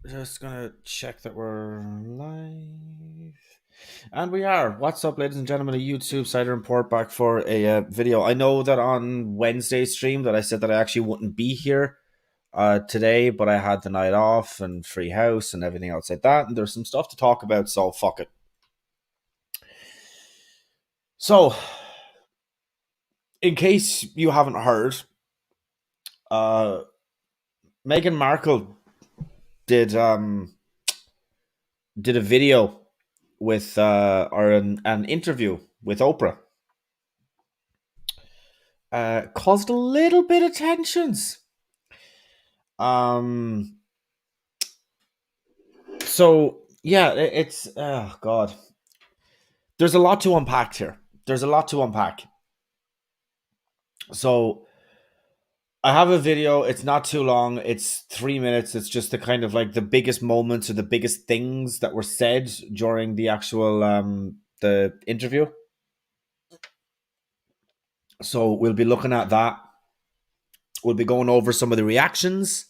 Just gonna check that we're live. And we are. What's up, ladies and gentlemen, of YouTube? Cider and Port back for a video. I know that on Wednesday's stream that I said that I actually wouldn't be here today, but I had the night off and free house and everything else like that. And there's some stuff to talk about, so fuck it. So, in case you haven't heard, Meghan Markle did a video with or an interview with Oprah. Caused a little bit of tensions. So yeah, it's oh god. There's a lot to unpack here. There's a lot to unpack. So I have a video. It's not too long. It's 3 minutes. It's just the kind of like the biggest moments or the biggest things that were said during the actual the interview. So we'll be looking at that. We'll be going over some of the reactions,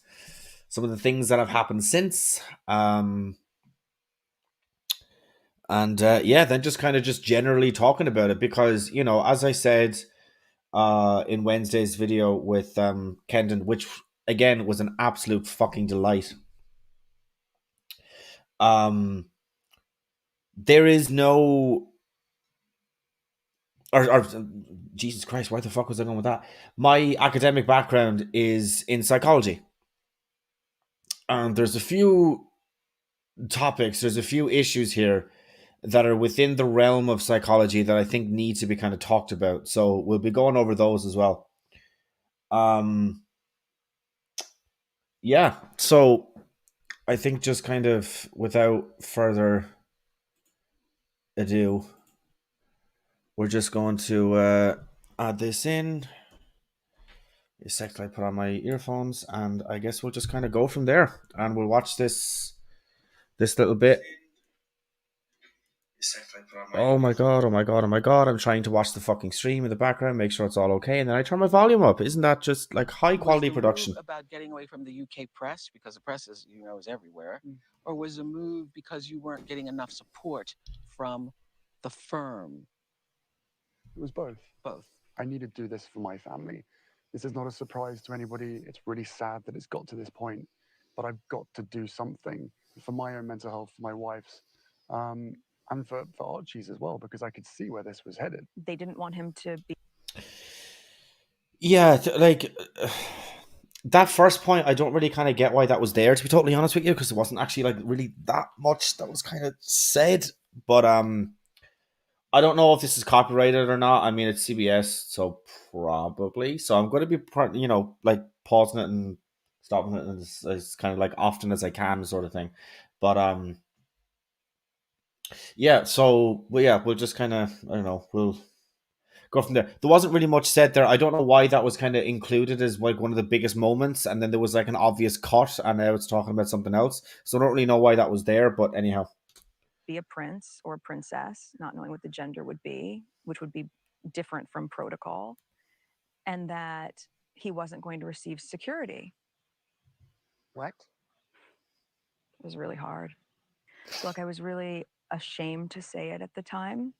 some of the things that have happened since. And yeah, then just kind of just generally talking about it because, you know, as I said in Wednesday's video with Kendon, which again was an absolute fucking delight. There is no, or Jesus Christ, why the fuck was I going with that? My academic background is in psychology, and there's a few topics, there's a few issues here that are within the realm of psychology that I think need to be kind of talked about. So we'll be going over those as well. Yeah, so I think just kind of without further ado, we're just going to add this in. A sec till I put on my earphones, and I guess we'll just kind of go from there, and we'll watch this little bit. Oh my god, oh my god, oh my god. I'm trying to watch the fucking stream in the background, make sure it's all okay, and then I turn my volume up. Isn't that just like high quality production? About getting away from the UK press, because the press is, you know, is everywhere, or was a move because you weren't getting enough support from the firm? It was both. Both. I needed to do this for my family. This is not a surprise to anybody. It's really sad that it's got to this point, but I've got to do something for my own mental health, for my wife's, and for Archie's as well, because I could see where this was headed. They didn't want him to be. Yeah, like that first point, I don't really kind of get why that was there, to be totally honest with you, because it wasn't actually like really that much that was kind of said. But I don't know if this is copyrighted or not. I mean, it's CBS, so probably. So I'm going to be, you know, like pausing it and stopping it as kind of like often as I can, sort of thing. But yeah. So yeah, we'll just kind of, I don't know, we'll go from there. There wasn't really much said there. I don't know why that was kind of included as like one of the biggest moments, and then there was like an obvious cut, and now it's talking about something else. So I don't really know why that was there, but anyhow. Be a prince or a princess, not knowing what the gender would be, which would be different from protocol, and that he wasn't going to receive security. What? It was really hard. So, like, I was really ashamed to say it at the time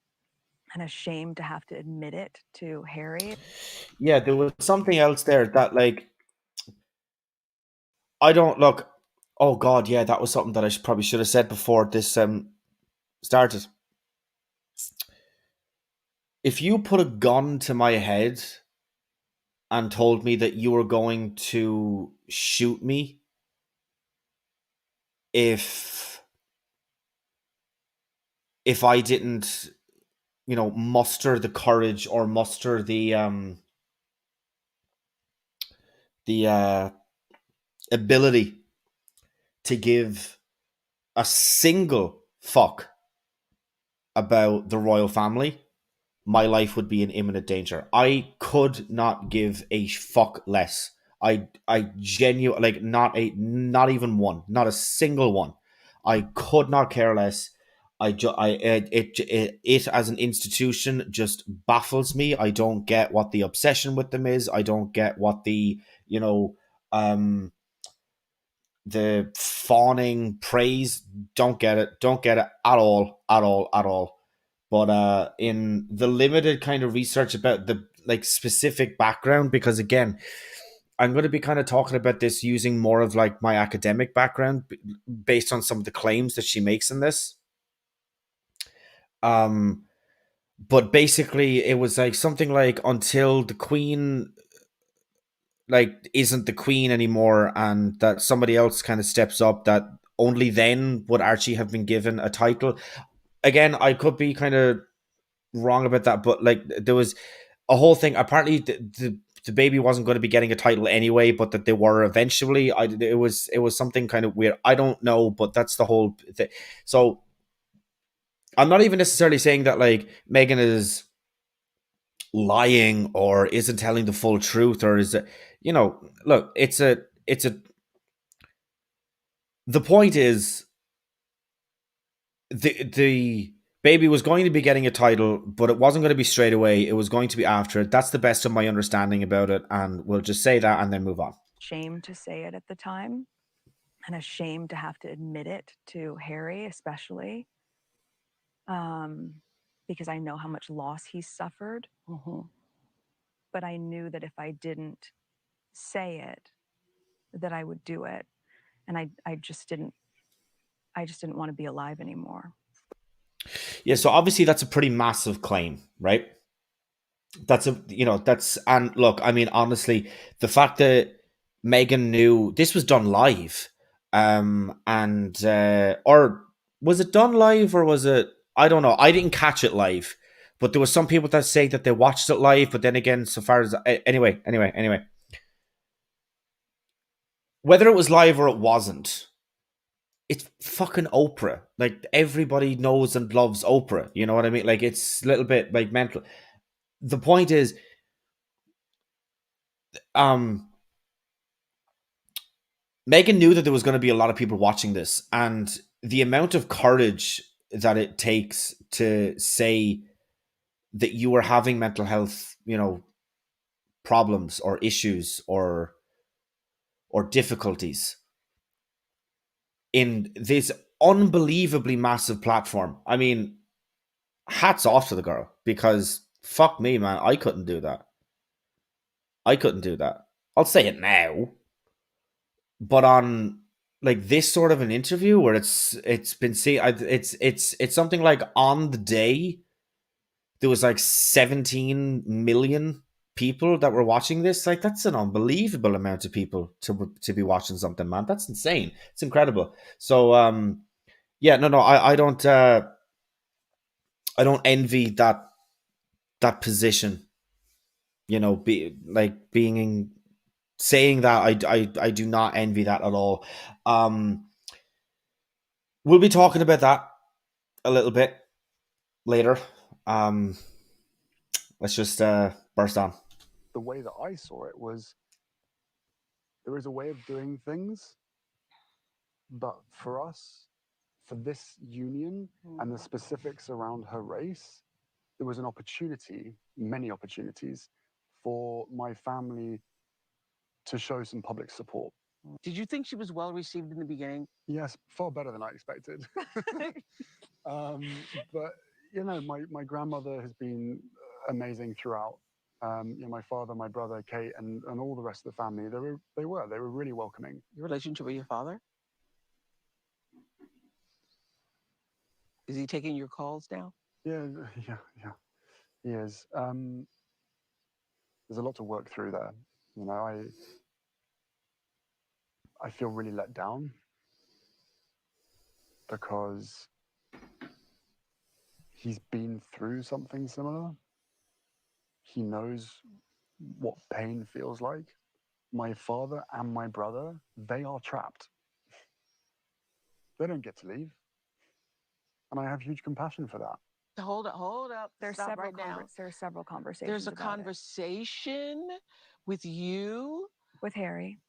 and ashamed to have to admit it to Harry. Yeah, there was something else there that, like, I don't look. Oh God, yeah, that was something that I probably should have said before this started. If you put a gun to my head and told me that you were going to shoot me if I didn't, you know, muster the courage or muster the ability to give a single fuck about the royal family, my life would be in imminent danger. I could not give a fuck less. I genuinely, like, not even one, not a single one. I could not care less. It as an institution just baffles me. I don't get what the obsession with them is. I don't get what the, you know, the fawning praise, don't get it at all. But in the limited kind of research about the like specific background, because again, I'm going to be kind of talking about this using more of like my academic background based on some of the claims that she makes in this. But basically it was like something like until the queen like isn't the queen anymore and that somebody else kind of steps up, that only then would Archie have been given a title. Again, I could be kind of wrong about that, but like there was a whole thing. Apparently, the baby wasn't going to be getting a title anyway, but that they were eventually. It was something kind of weird. I don't know, but that's the whole thing. So I'm not even necessarily saying that like Megan is lying or isn't telling the full truth, or is it, look, it's a the point is the baby was going to be getting a title, but it wasn't going to be straight away. It was going to be after it. That's the best of my understanding about it, and we'll just say that and then move on. Ashamed to say it at the time, and ashamed to have to admit it to Harry, especially, because I know how much loss he's suffered. But I knew that if I didn't say it, that I would do it, and I just didn't want to be alive anymore. Yeah, so obviously that's a pretty massive claim, right? And look, I mean, honestly, the fact that Megan knew this was done live, or was it done live, or was it, I don't know, I didn't catch it live, but there was some people that say that they watched it live, but then again, so far as, anyway, whether it was live or it wasn't, it's fucking Oprah. Like, everybody knows and loves Oprah, you know what I mean? Like, it's a little bit like mental. The point is, Megan knew that there was going to be a lot of people watching this, and the amount of courage that it takes to say that you are having mental health, problems or issues or difficulties in this unbelievably massive platform. I mean, hats off to the girl, because fuck me, man, I couldn't do that. I'll say it now. But on like this sort of an interview where it's been seen, it's something like on the day there was like 17 million people that were watching this. Like, that's an unbelievable amount of people to be watching something, man. That's insane. It's incredible. So yeah, no, I don't envy that position, being saying that. I do not envy that at all. We'll be talking about that a little bit later. Let's just burst on. The way that I saw it was, there is a way of doing things, but for us, for this union and the specifics around her race, there was an opportunity, many opportunities, for my family to show some public support. Did you think she was well received in the beginning? Yes, far better than I expected. But my grandmother has been amazing throughout. My father, my brother, Kate, and all the rest of the family, they were really welcoming. Your relationship with your father? Is he taking your calls now? Yeah, he is. There's a lot to work through there. I feel really let down because he's been through something similar. He knows what pain feels like. My father and my brother, they are trapped. They don't get to leave. And I have huge compassion for that. Hold up. There are Stop several right now. there are several conversations. There's a about it conversation with you with Harry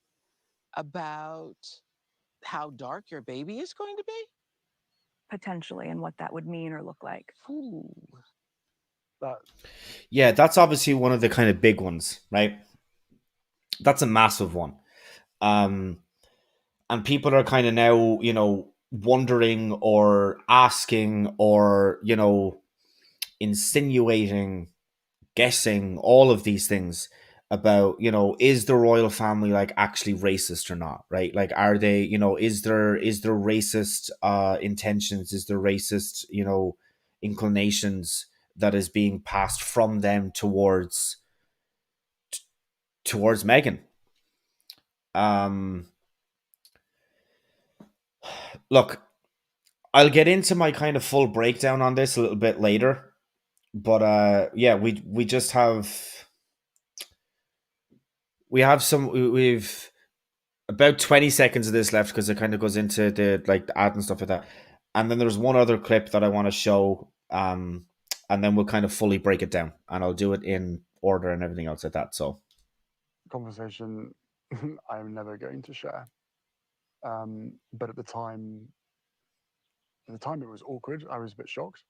about how dark your baby is going to be? potentially, and what that would mean or look like. Ooh. Yeah, that's obviously one of the kind of big ones, right? That's a massive one. and people are kind of now, wondering or asking or, insinuating, guessing, all of these things about, is the royal family like actually racist or not, right? Like, are they, is there racist intentions? Is there racist, inclinations that is being passed from them towards Meghan? Um, Look, I'll get into my kind of full breakdown on this a little bit later, but yeah, we just have we've about 20 seconds of this left because it kind of goes into the like the ad and stuff like that, and then there's one other clip that I want to show, and then we'll kind of fully break it down, and I'll do it in order and everything else like that. So Conversation I'm never going to share. But at the time it was awkward. I was a bit shocked.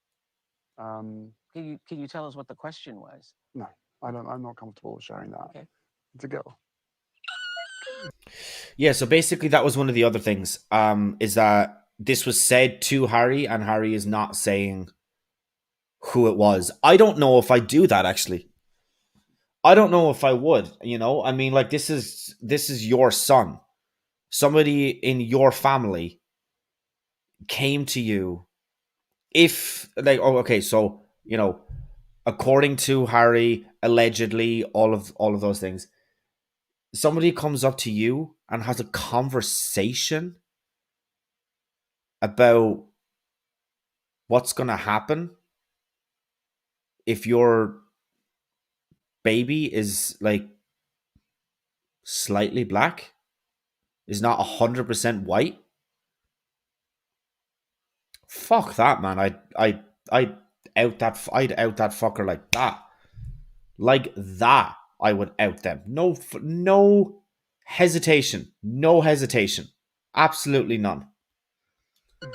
Can you tell us what the question was? No, I'm not comfortable sharing that. Okay. It's a girl. yeah, so basically that was one of the other things, is that this was said to Harry, and Harry is not saying who it was. I don't know if I do that actually. I don't know if I would, I mean, like, this is your son. Somebody in your family came to you. If, like, oh, okay, so, according to Harry, allegedly, all of those things, somebody comes up to you and has a conversation about what's going to happen if your baby is like slightly black, is not 100% white. Fuck that, man. I'd out that fucker like that. I would out them. No hesitation. No hesitation. Absolutely none. You're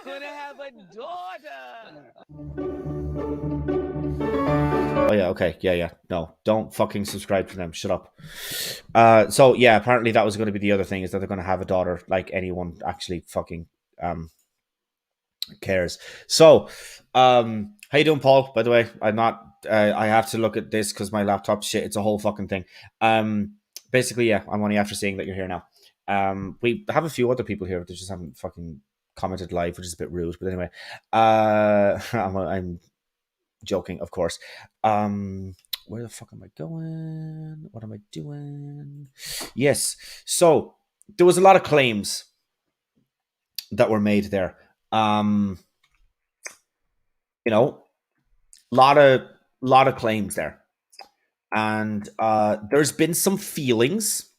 gonna have a daughter. Oh yeah, okay, yeah. No, don't fucking subscribe to them. Shut up. So yeah, apparently that was going to be the other thing, is that they're going to have a daughter. Like, anyone actually fucking cares. So, how you doing, Paul? By the way, I'm not. I have to look at this because my laptop shit. It's a whole fucking thing. Basically, yeah, I'm only after seeing that you're here now. We have a few other people here that just haven't fucking commented live, which is a bit rude. But anyway, I'm joking, of course. Where the fuck am I going? What am I doing? Yes. So there was a lot of claims that were made there. Lot of claims there, and there's been some feelings.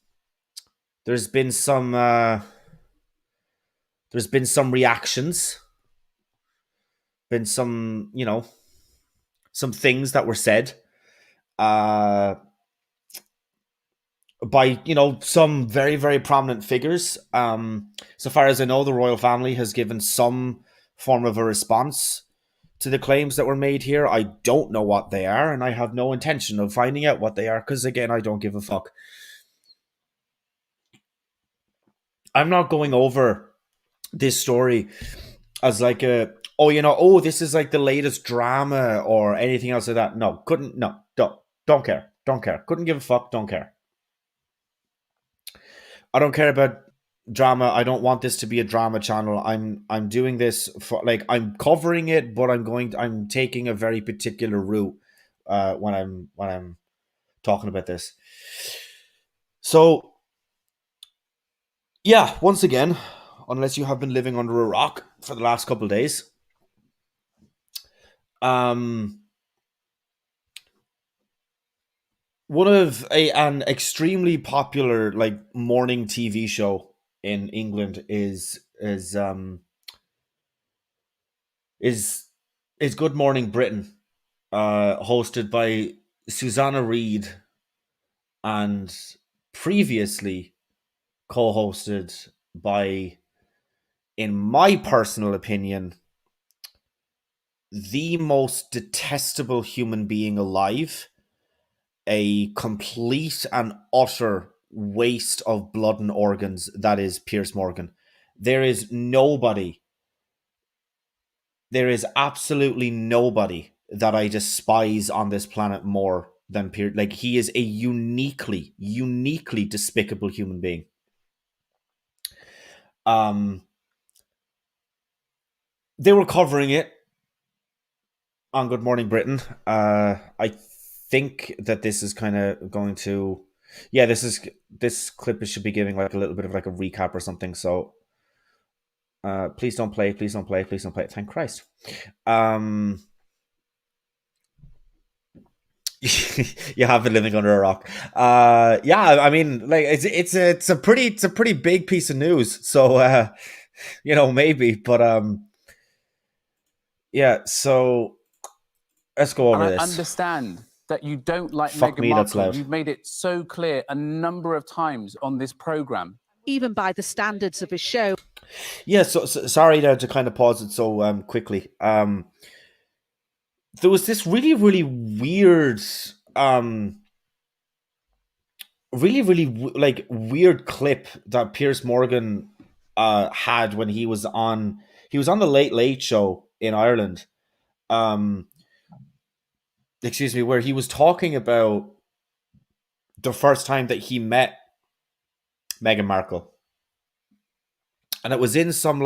There's been some reactions. Been some some things that were said by some very, very prominent figures. So far as I know, the royal family has given some form of a response to the claims that were made here. I don't know what they are, and I have no intention of finding out what they are, because again, I don't give a fuck. I'm not going over this story as like this is like the latest drama or anything else like that. No, don't care. Couldn't give a fuck, don't care. I don't care about drama. I don't want this to be a drama channel. I'm doing this for, like, I'm covering it, but I'm taking a very particular route when I'm talking about this. So yeah, once again, unless you have been living under a rock for the last couple of days, one of an extremely popular like morning TV show in England is Good Morning Britain, hosted by Susanna Reid, and previously co-hosted by, in my personal opinion, the most detestable human being alive, a complete and utter waste of blood and organs that is Piers Morgan. There is nobody, there is absolutely nobody that I despise on this planet more than Piers. Like, he is a uniquely, uniquely despicable human being. They were covering it on Good Morning Britain. I think that this is kind of going to, yeah, this clip should be giving like a little bit of like a recap or something. So, please don't play, please don't play, please don't play. Thank Christ. You have been living under a rock. Yeah, I mean, like it's a pretty big piece of news. So, maybe, but yeah. So let's go over and I this. understand that you don't like Fuck Meghan me, that's Markle. loud. You've made it so clear a number of times on this program. Even by the standards of his show. Yeah, so sorry to kind of pause it so quickly. There was this really, really weird, like weird clip that Piers Morgan had when he was on the Late Late Show in Ireland. Excuse me, where he was talking about the first time that he met Meghan Markle. And it was in some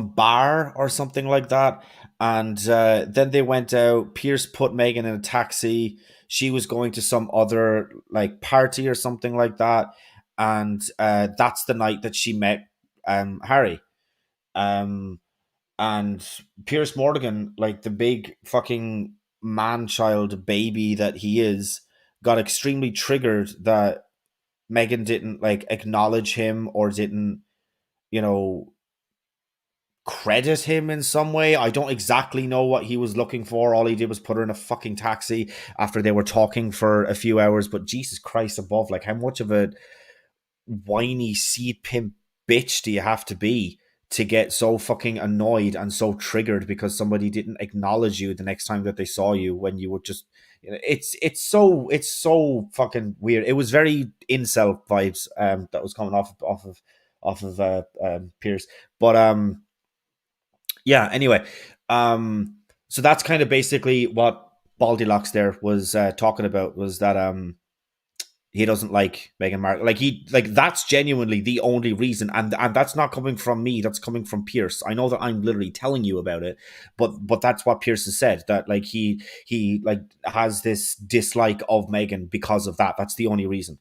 bar or something like that. And then they went out. Pierce put Meghan in a taxi. She was going to some other like party or something like that. And that's the night that she met Harry. And Pierce Morgan, like the big fucking man-child baby that he is, got extremely triggered that Meghan didn't like acknowledge him or didn't, credit him in some way. I don't exactly know what he was looking for. All he did was put her in a fucking taxi after they were talking for a few hours. But Jesus Christ above, like, how much of a whiny seed pimp bitch do you have to be to get so fucking annoyed and so triggered because somebody didn't acknowledge you the next time that they saw you when you were just, it's so fucking weird. It was very incel vibes that was coming off of Pierce. But yeah, anyway, so that's kind of basically what Baldylocks there was talking about, was that he doesn't like Meghan Markle. Like that's genuinely the only reason, and that's not coming from me. That's coming from Pierce. I know that I'm literally telling you about it, but that's what Pierce has said, that like he like has this dislike of Meghan because of that. That's the only reason.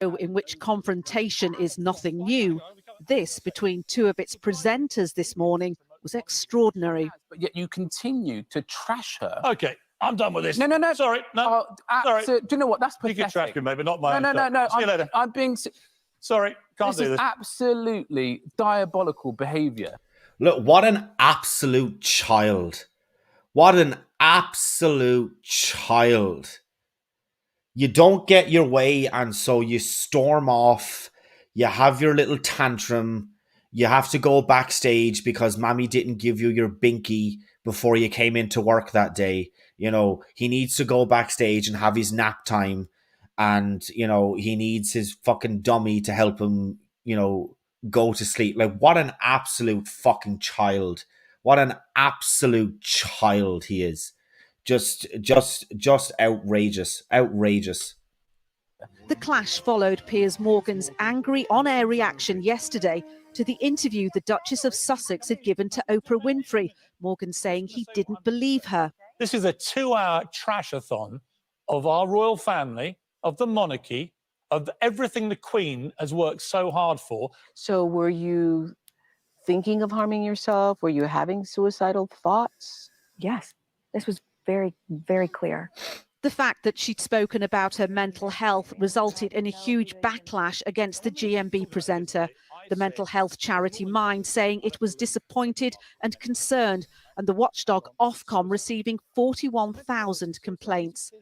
In which confrontation is nothing new. This, between two of its presenters this morning, was extraordinary. But yet you continue to trash her. Okay, I'm done with this. No. Sorry, no. Sorry. Do you know what? That's pathetic. You can trash me, maybe not my own No. stuff. See you later. I'm being... Sorry, can't do This is this. absolutely diabolical behaviour. Look, what an absolute child. What an absolute child. You don't get your way, and so you storm off. You have your little tantrum. You have to go backstage because mommy didn't give you your binky before you came into work that day. He needs to go backstage and have his nap time. And, he needs his fucking dummy to help him, go to sleep. Like, what an absolute fucking child. What an absolute child he is. Just outrageous. The clash followed Piers Morgan's angry on-air reaction yesterday to the interview the Duchess of Sussex had given to Oprah Winfrey. Morgan saying he didn't believe her. This is a 2-hour trash-a-thon of our royal family, of the monarchy, of everything the Queen has worked so hard for. So were you thinking of harming yourself? Were you having suicidal thoughts? Yes, this was very, very clear. The fact that she'd spoken about her mental health resulted in a huge backlash against the GMB presenter. The mental health charity Mind saying it was disappointed and concerned, and the watchdog Ofcom receiving 41,000 complaints.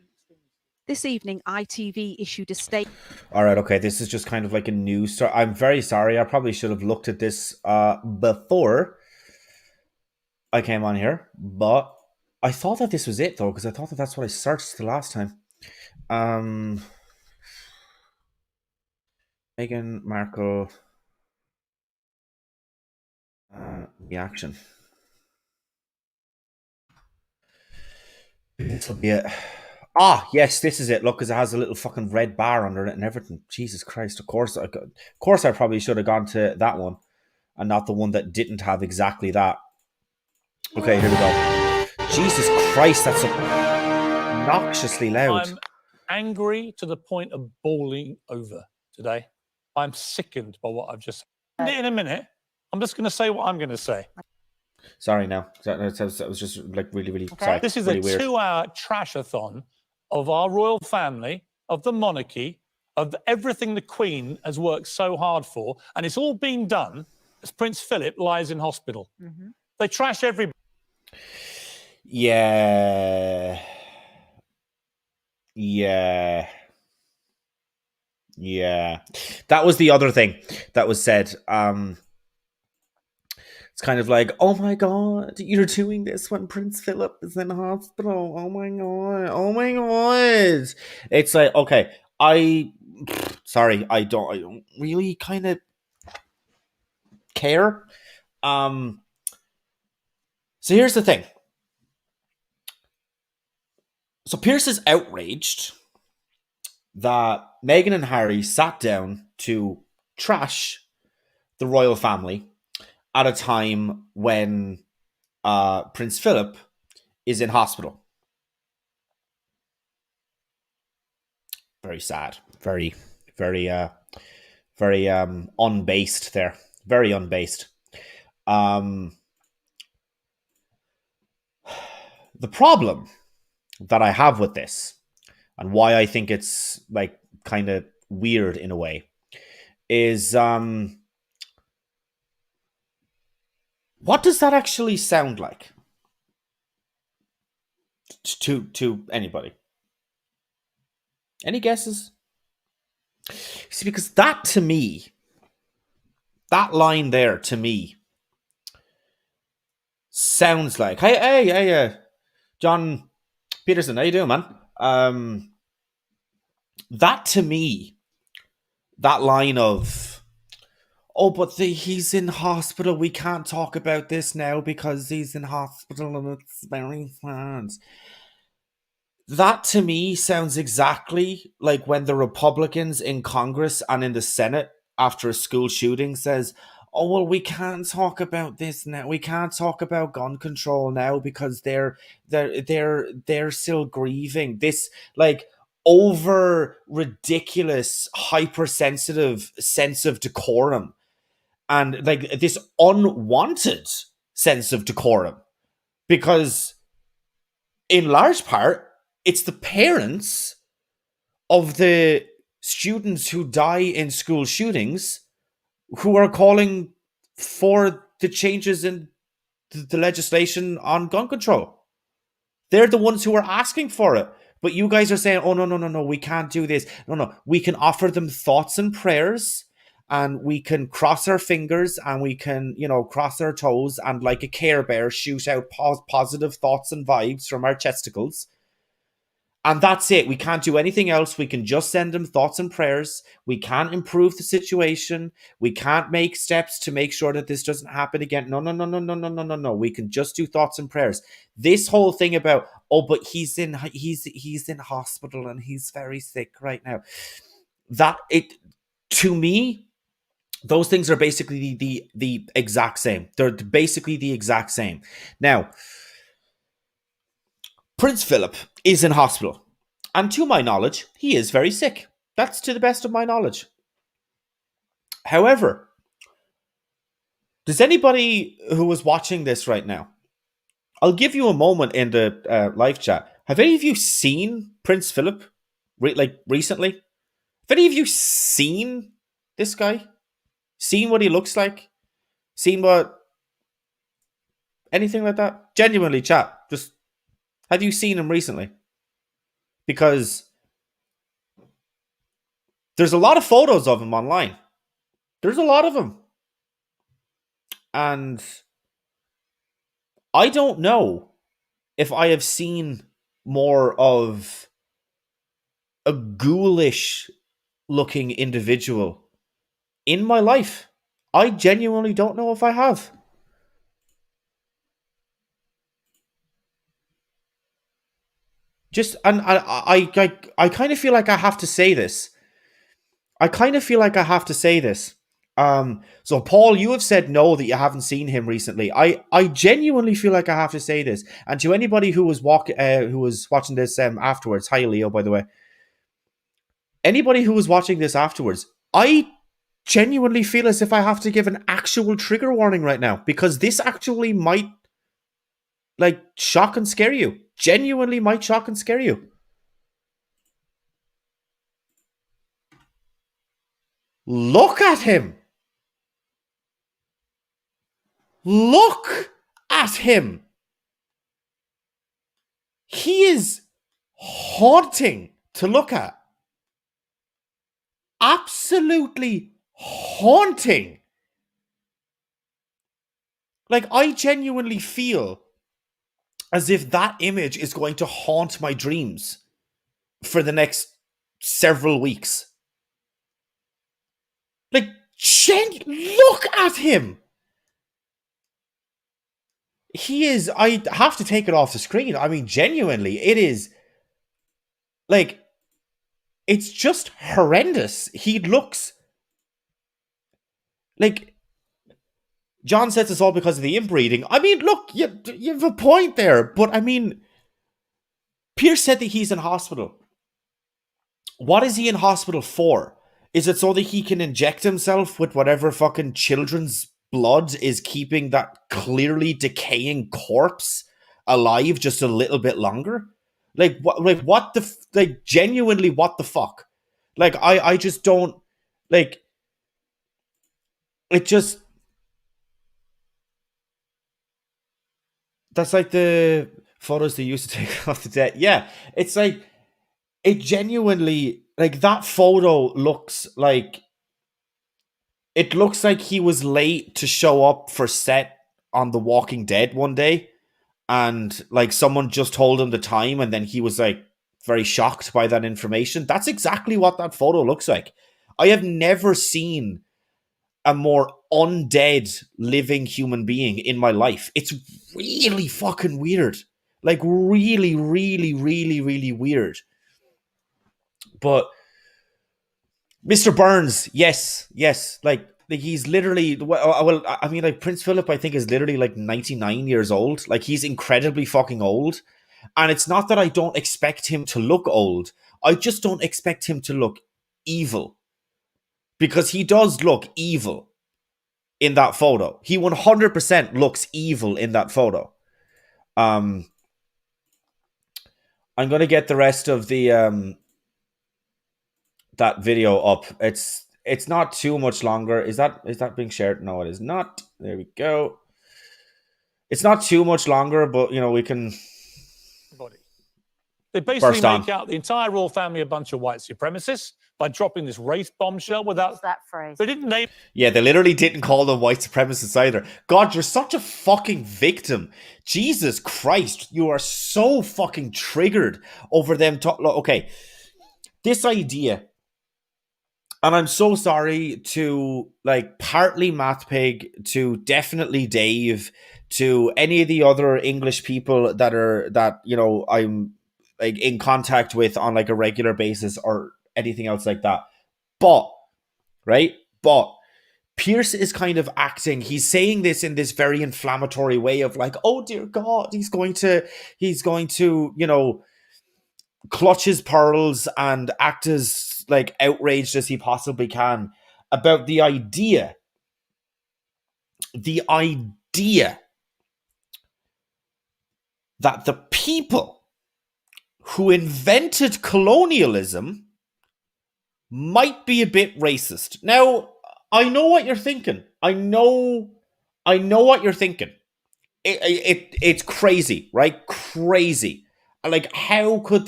This evening, ITV issued a statement. All right, okay, this is just kind of like a news story. I'm very sorry. I probably should have looked at this before I came on here, but I thought that this was it, though, because I thought that that's what I searched the last time. Meghan Markle reaction. This will be it. Ah, yes, this is it. Look, because it has a little fucking red bar under it and everything. Jesus Christ! Of course, I probably should have gone to that one and not the one that didn't have exactly that. Okay, here we go. Jesus Christ, that's obnoxiously loud. I'm angry to the point of bawling over today. I'm sickened by what I've just said. In a minute, I'm just going to say what I'm going to say. Sorry, now that was just like really sorry. This is really a weird. 2-hour trash-a-thon of our royal family, of the monarchy, of everything the Queen has worked so hard for, and it's all been done as Prince Philip lies in hospital. They trash everybody. Yeah. That was the other thing that was said. It's kind of like, oh my god, you're doing this when Prince Philip is in hospital. Oh my god. It's like, okay, sorry, I don't really kind of care. So here's the thing. So Pierce is outraged that Meghan and Harry sat down to trash the royal family at a time when Prince Philip is in hospital. Very sad. Very unbased there. Very unbased. The problem that I have with this, and why I think it's like kind of weird in a way, is what does that actually sound like to anybody? Any guesses? See, because that to me, that line there to me sounds like, hey, John Peterson, how you doing, man? That to me, that line of, oh, but he's in hospital. We can't talk about this now because he's in hospital and it's very sad. That to me sounds exactly like when the Republicans in Congress and in the Senate after a school shooting says, oh, well, we can't talk about this now. We can't talk about gun control now because they're still grieving. This like over ridiculous, hypersensitive sense of decorum and like this unwanted sense of decorum because in large part it's the parents of the students who die in school shootings who are calling for the changes in the legislation on gun control. They're the ones who are asking for it. But you guys are saying, oh, no, we can't do this. No, we can offer them thoughts and prayers and we can cross our fingers and we can, cross our toes and like a Care Bear shoot out positive thoughts and vibes from our chesticles. And that's it. We can't do anything else. We can just send them thoughts and prayers. We can't improve the situation. We can't make steps to make sure that this doesn't happen again. No. We can just do thoughts and prayers. This whole thing about, oh, but he's in hospital and he's very sick right now. To me, those things are basically the exact same. They're basically the exact same. Now, Prince Philip is in hospital. And to my knowledge, he is very sick. That's to the best of my knowledge. However, does anybody who is watching this right now, I'll give you a moment in the live chat. Have any of you seen Prince Philip recently? Have any of you seen this guy? Seen what he looks like? Seen anything like that? Genuinely, chat. Just, have you seen him recently? Because there's a lot of photos of him online. There's a lot of them. And I don't know if I have seen more of a ghoulish looking individual in my life. I genuinely don't know if I have. Just, and I kind of feel like I have to say this. So Paul, you have said no, that you haven't seen him recently. I genuinely feel like I have to say this. And to anybody who was watching this afterwards, hi Leo, by the way. Anybody who was watching this afterwards, I genuinely feel as if I have to give an actual trigger warning right now, because this actually might like shock and scare you. Genuinely might shock and scare you. Look at him. Look at him. He is haunting to look at. Absolutely haunting. Like, I genuinely feel as if that image is going to haunt my dreams for the next several weeks. Like, look at him. He is, I have to take it off the screen. I mean, genuinely, it is, like, it's just horrendous. He looks like, John says it's all because of the inbreeding. I mean, look, you have a point there, but I mean, Pierce said that he's in hospital. What is he in hospital for? Is it so that he can inject himself with whatever fucking children's blood is keeping that clearly decaying corpse alive just a little bit longer? Like, what the, like, genuinely, what the fuck? Like, I just don't, like, it just, that's like the photos they used to take off the dead. Yeah, it's like, it genuinely, like, that photo looks like, it looks like he was late to show up for set on The Walking Dead one day, and like someone just told him the time, and then he was like very shocked by that information. That's exactly what that photo looks like. I have never seen a more undead living human being in my life. It's really fucking weird. Like, really, really, really, really weird. But Mr. Burns, yes, like he's literally, well, I mean, like, Prince Philip, I think, is literally like 99 years old. Like, he's incredibly fucking old. And it's not that I don't expect him to look old. I just don't expect him to look evil. Because he does look evil in that photo. He 100% looks evil in that photo. I'm going to get the rest of the that video up. It's not too much longer. Is that being shared? No, it is not. There we go. It's not too much longer, but you know, we can. They basically make out the entire royal family a bunch of white supremacists by dropping this race bombshell without What's that phrase. They didn't name. Yeah, they literally didn't call them white supremacists either. God, you're such a fucking victim. Jesus Christ, you are so fucking triggered over them. Okay, this idea, and I'm so sorry to, like, partly MathPig, to definitely Dave, to any of the other English people that you know I'm like in contact with on like a regular basis or anything else like that. But Pierce is kind of acting, he's saying this in this very inflammatory way of like, oh dear God, he's going to, you know, clutch his pearls and act as like outraged as he possibly can about the idea that the people who invented colonialism might be a bit racist. Now, I know what you're thinking. I know what you're thinking. It's crazy, right? Crazy. Like, how could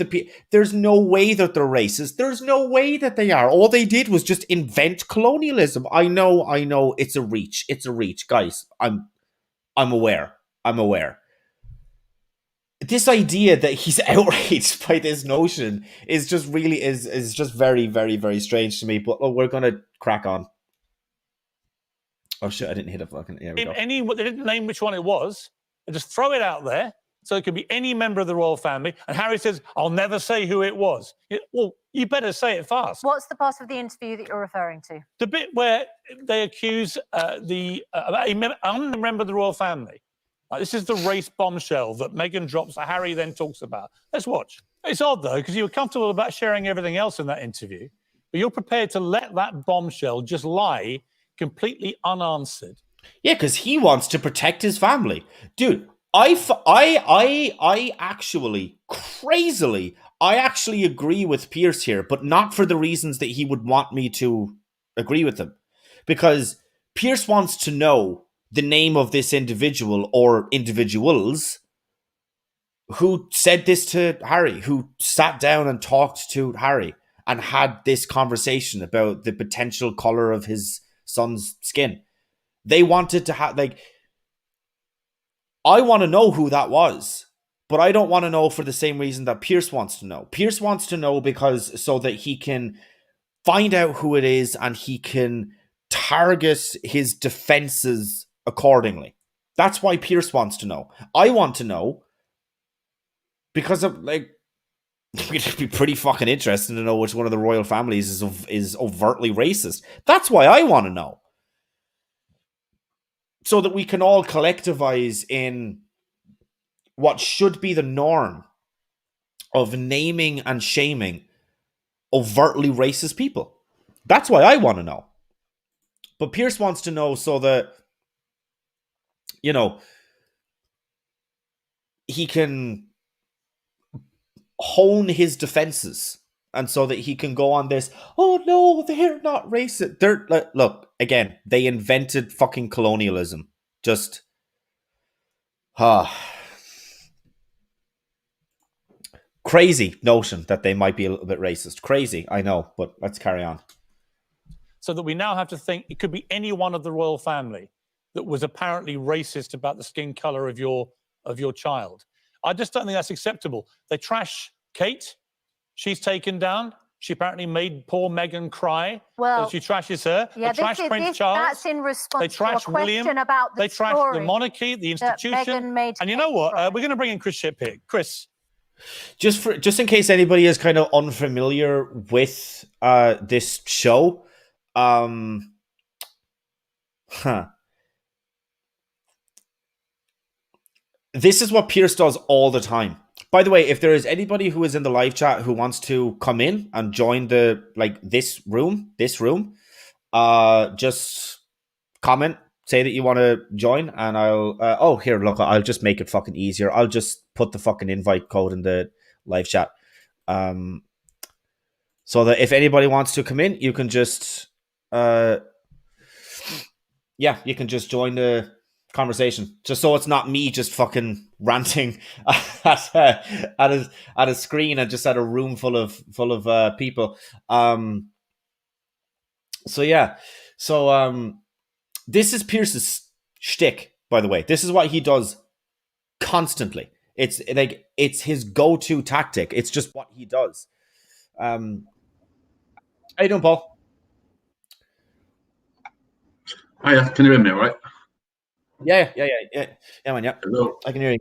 there's no way that they're racist. There's no way that they are. All they did was just invent colonialism. I know. It's a reach. Guys, I'm aware. This idea that he's outraged by this notion is just really is just very, very, very strange to me. But we're gonna crack on. Oh shit! I didn't hit a fucking. There we go. They didn't name which one it was. They just throw it out there, so it could be any member of the royal family. And Harry says, "I'll never say who it was." Well, you better say it fast. What's the part of the interview that you're referring to? The bit where they accuse a member of the royal family. This is the race bombshell that Meghan drops that Harry then talks about. Let's watch. It's odd, though, because you were comfortable about sharing everything else in that interview, but you're prepared to let that bombshell just lie completely unanswered. Yeah, because he wants to protect his family. Dude, I actually, crazily, I actually agree with Pierce here, but not for the reasons that he would want me to agree with him. Because Pierce wants to know the name of this individual or individuals who said this to Harry, who sat down and talked to Harry and had this conversation about the potential color of his son's skin. They wanted to have, like, I want to know who that was, but I don't want to know for the same reason that Pierce wants to know. Pierce wants to know because so that he can find out who it is and he can target his defenses accordingly. That's why Pierce wants to know. I want to know because of, like, it'd be pretty fucking interesting to know which one of the royal families is overtly racist. That's why I want to know. So that we can all collectivize in what should be the norm of naming and shaming overtly racist people. That's why I want to know. But Pierce wants to know so that, you know, he can hone his defenses and so that he can go on this, oh no, they're not racist. They're, look, again, they invented fucking colonialism. Just, crazy notion that they might be a little bit racist. Crazy, I know, but let's carry on. So that we now have to think it could be any one of the royal family that was apparently racist about the skin color of your child. I just don't think that's acceptable. They trash Kate. She's taken down. She apparently made poor Meghan cry. Well, she trashes her. Yeah, they trash Prince Charles. That's in response they trash to a question William. about the they trash the monarchy, the institution. And you know what? We're going to bring in Chris Shipp here. Chris. Just in case anybody is kind of unfamiliar with this show, this is what Pierce does all the time. By the way, if there is anybody who is in the live chat who wants to come in and join the, like, this room, just comment, say that you want to join, and I'll here, look, I'll just make it fucking easier. I'll just put the fucking invite code in the live chat, so that if anybody wants to come in, you can just you can just join the conversation, just so it's not me just fucking ranting at a screen and just at a room full of people. This is Pierce's shtick, by the way. This is what he does constantly. It's like, it's his go-to tactic. It's just what he does. How you doing, Paul? Hiya, can you hear me all right? Yeah, man, yeah. Hello. I can hear you.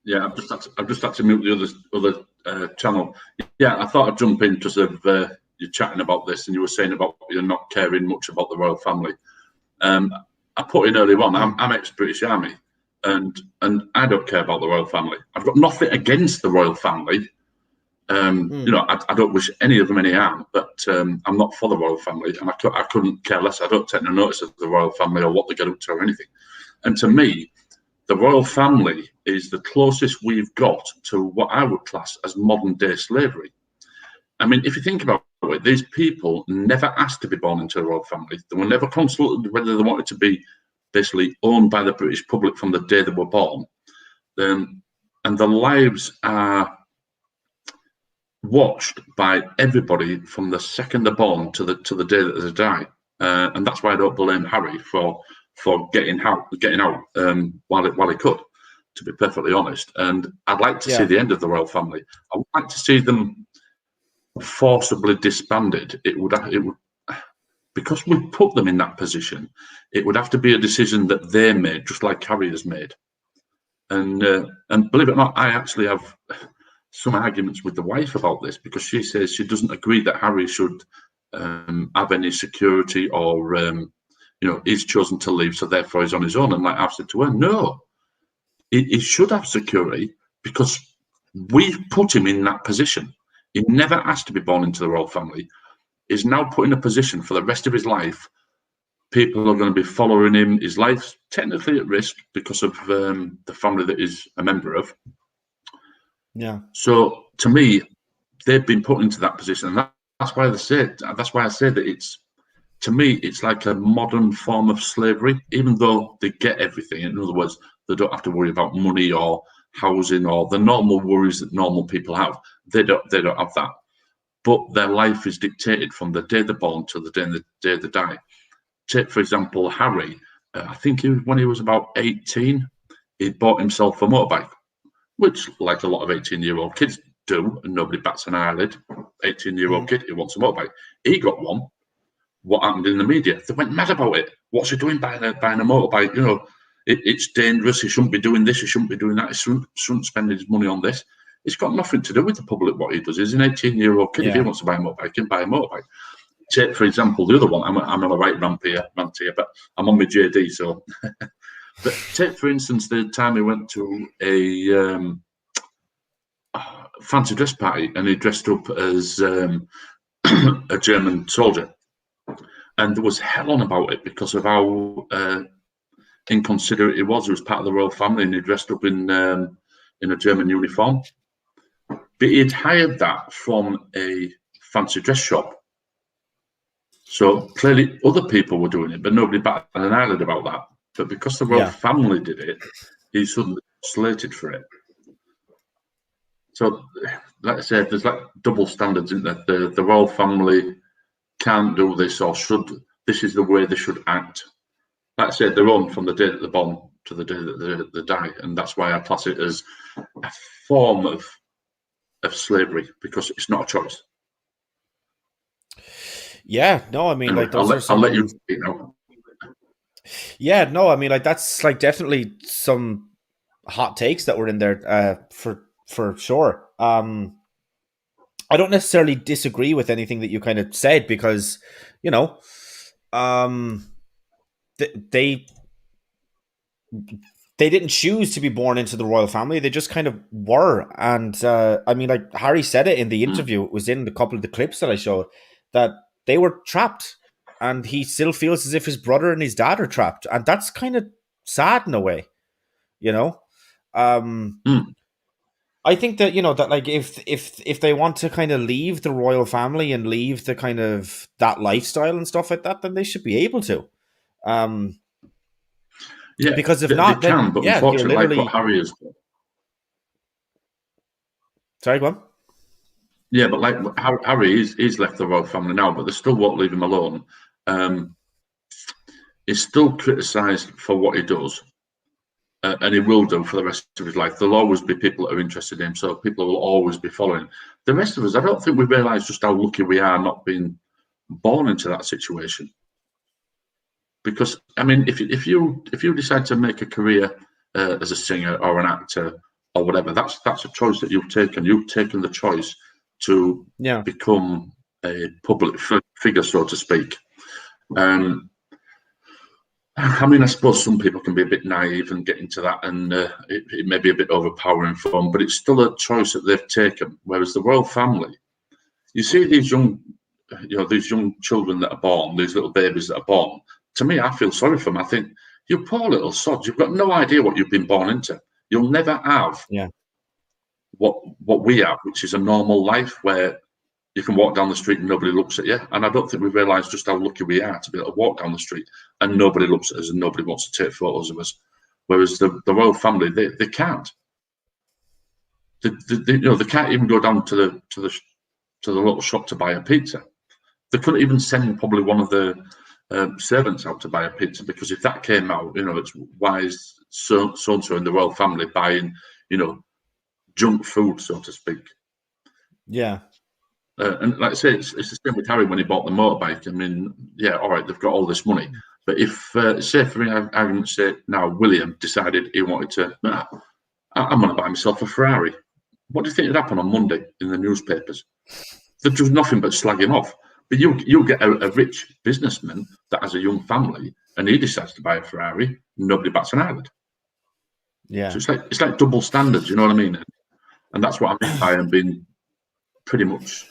Yeah, I've just had to mute the other channel. Yeah, I thought I'd jump in because of you chatting about this, and you were saying about you're not caring much about the royal family. I put in earlier on, I'm ex-British Army, and I don't care about the royal family. I've got nothing against the royal family. You know, I don't wish any of them any harm, but I'm not for the royal family, and I couldn't care less. I don't take no notice of the royal family or what they get up to or anything. And to me, the royal family is the closest we've got to what I would class as modern day slavery. I mean, if you think about it, these people never asked to be born into a royal family. They were never consulted whether they wanted to be basically owned by the British public from the day they were born. And their lives are watched by everybody from the second they're born to the day that they die. And that's why I don't blame Harry for getting out while he could, to be perfectly honest. And I'd like to see the end of the royal family. I would like to see them forcibly disbanded. It would because we put them in that position, it would have to be a decision that they made, just like Harry has made. And believe it or not, I actually have some arguments with the wife about this, because she says she doesn't agree that Harry should have any security, or he's chosen to leave, so therefore he's on his own. And like I've said to her, no, he should have security, because we've put him in that position. He never asked to be born into the royal family. He's now put in a position for the rest of his life. People are going to be following him. His life's technically at risk because of the family that he's a member of. Yeah. So to me, they've been put into that position, and that's why I say that it's, to me, it's like a modern form of slavery. Even though they get everything, in other words, they don't have to worry about money or housing or the normal worries that normal people have. They don't have that. But their life is dictated from the day they're born to the day they die. Take, for example, Harry. I think when he was about 18, he bought himself a motorbike, which, like a lot of 18-year-old kids do, and nobody bats an eyelid. 18-year-old kid, he wants a motorbike. He got one. What happened in the media? They went mad about it. What's he doing buying a motorbike? It's dangerous. He shouldn't be doing this. He shouldn't be doing that. He shouldn't spend his money on this. It's got nothing to do with the public, what he does. He's an 18-year-old kid. Yeah. If he wants to buy a motorbike, he can buy a motorbike. Take, for example, the other one. I'm on a right rant here, but I'm on my JD, so. But take, for instance, the time he went to a fancy dress party, and he dressed up as a German soldier. And there was hell on about it because of how inconsiderate he was. He was part of the royal family, and he dressed up in a German uniform. But he'd hired that from a fancy dress shop. So clearly other people were doing it, but nobody batted an eyelid about that. But because the royal family did it, he's suddenly slated for it. So, like I said, there's like double standards in that. The royal family can't do this, or should. This is the way they should act. Like I said, they're on from the day that they're born to the day that they die, and that's why I class it as a form of slavery, because it's not a choice. Yeah, no, I mean, anyway, like those I'll let you know. Yeah, no, I mean, like that's like definitely some hot takes that were in there for sure. I don't necessarily disagree with anything that you kind of said, because they didn't choose to be born into the royal family. They just kind of were. And I mean, like Harry said it in the interview, it was in a couple of the clips that I showed, that they were trapped, and he still feels as if his brother and his dad are trapped. And that's kind of sad in a way, I think that, that like if they want to kind of leave the royal family and leave the kind of that lifestyle and stuff like that, then they should be able to. Yeah, because if not, they can, but unfortunately, literally... like what Harry has done. Sorry, go on. Yeah, but like Harry, he's left the royal family now, but they still won't leave him alone. He's still criticised for what he does, and he will do for the rest of his life. There'll always be people that are interested in him, so people will always be following. The rest of us, I don't think we realise just how lucky we are not being born into that situation. Because I mean, if you decide to make a career as a singer or an actor or whatever, that's a choice that you've taken. You've taken the choice to become a public figure, so to speak. I mean, I suppose some people can be a bit naive and get into that, and it may be a bit overpowering for them, but it's still a choice that they've taken. Whereas the royal family, you see these young children that are born, these little babies that are born. To me, I feel sorry for them. I think, you poor little sods, you've got no idea what you've been born into. You'll never have what we have, which is a normal life where you can walk down the street and nobody looks at you. And I don't think we realise just how lucky we are to be able to walk down the street and nobody looks at us and nobody wants to take photos of us. Whereas the royal family, they can't. They can't even go down to the little shop to buy a pizza. They couldn't even send probably one of the servants out to buy a pizza, because if that came out, it's why is so and so in the royal family buying, junk food, so to speak. Yeah. And like I say, it's the same with Harry when he bought the motorbike. I mean, yeah, all right, they've got all this money. But if, say for me, argument's sake, now William decided he wanted to, I'm going to buy myself a Ferrari. What do you think would happen on Monday in the newspapers? They're just nothing but slagging off. But you'll get a rich businessman that has a young family and he decides to buy a Ferrari, nobody bats an eyelid. Yeah. So it's like double standards, you know what I mean? And that's what I mean by them being pretty much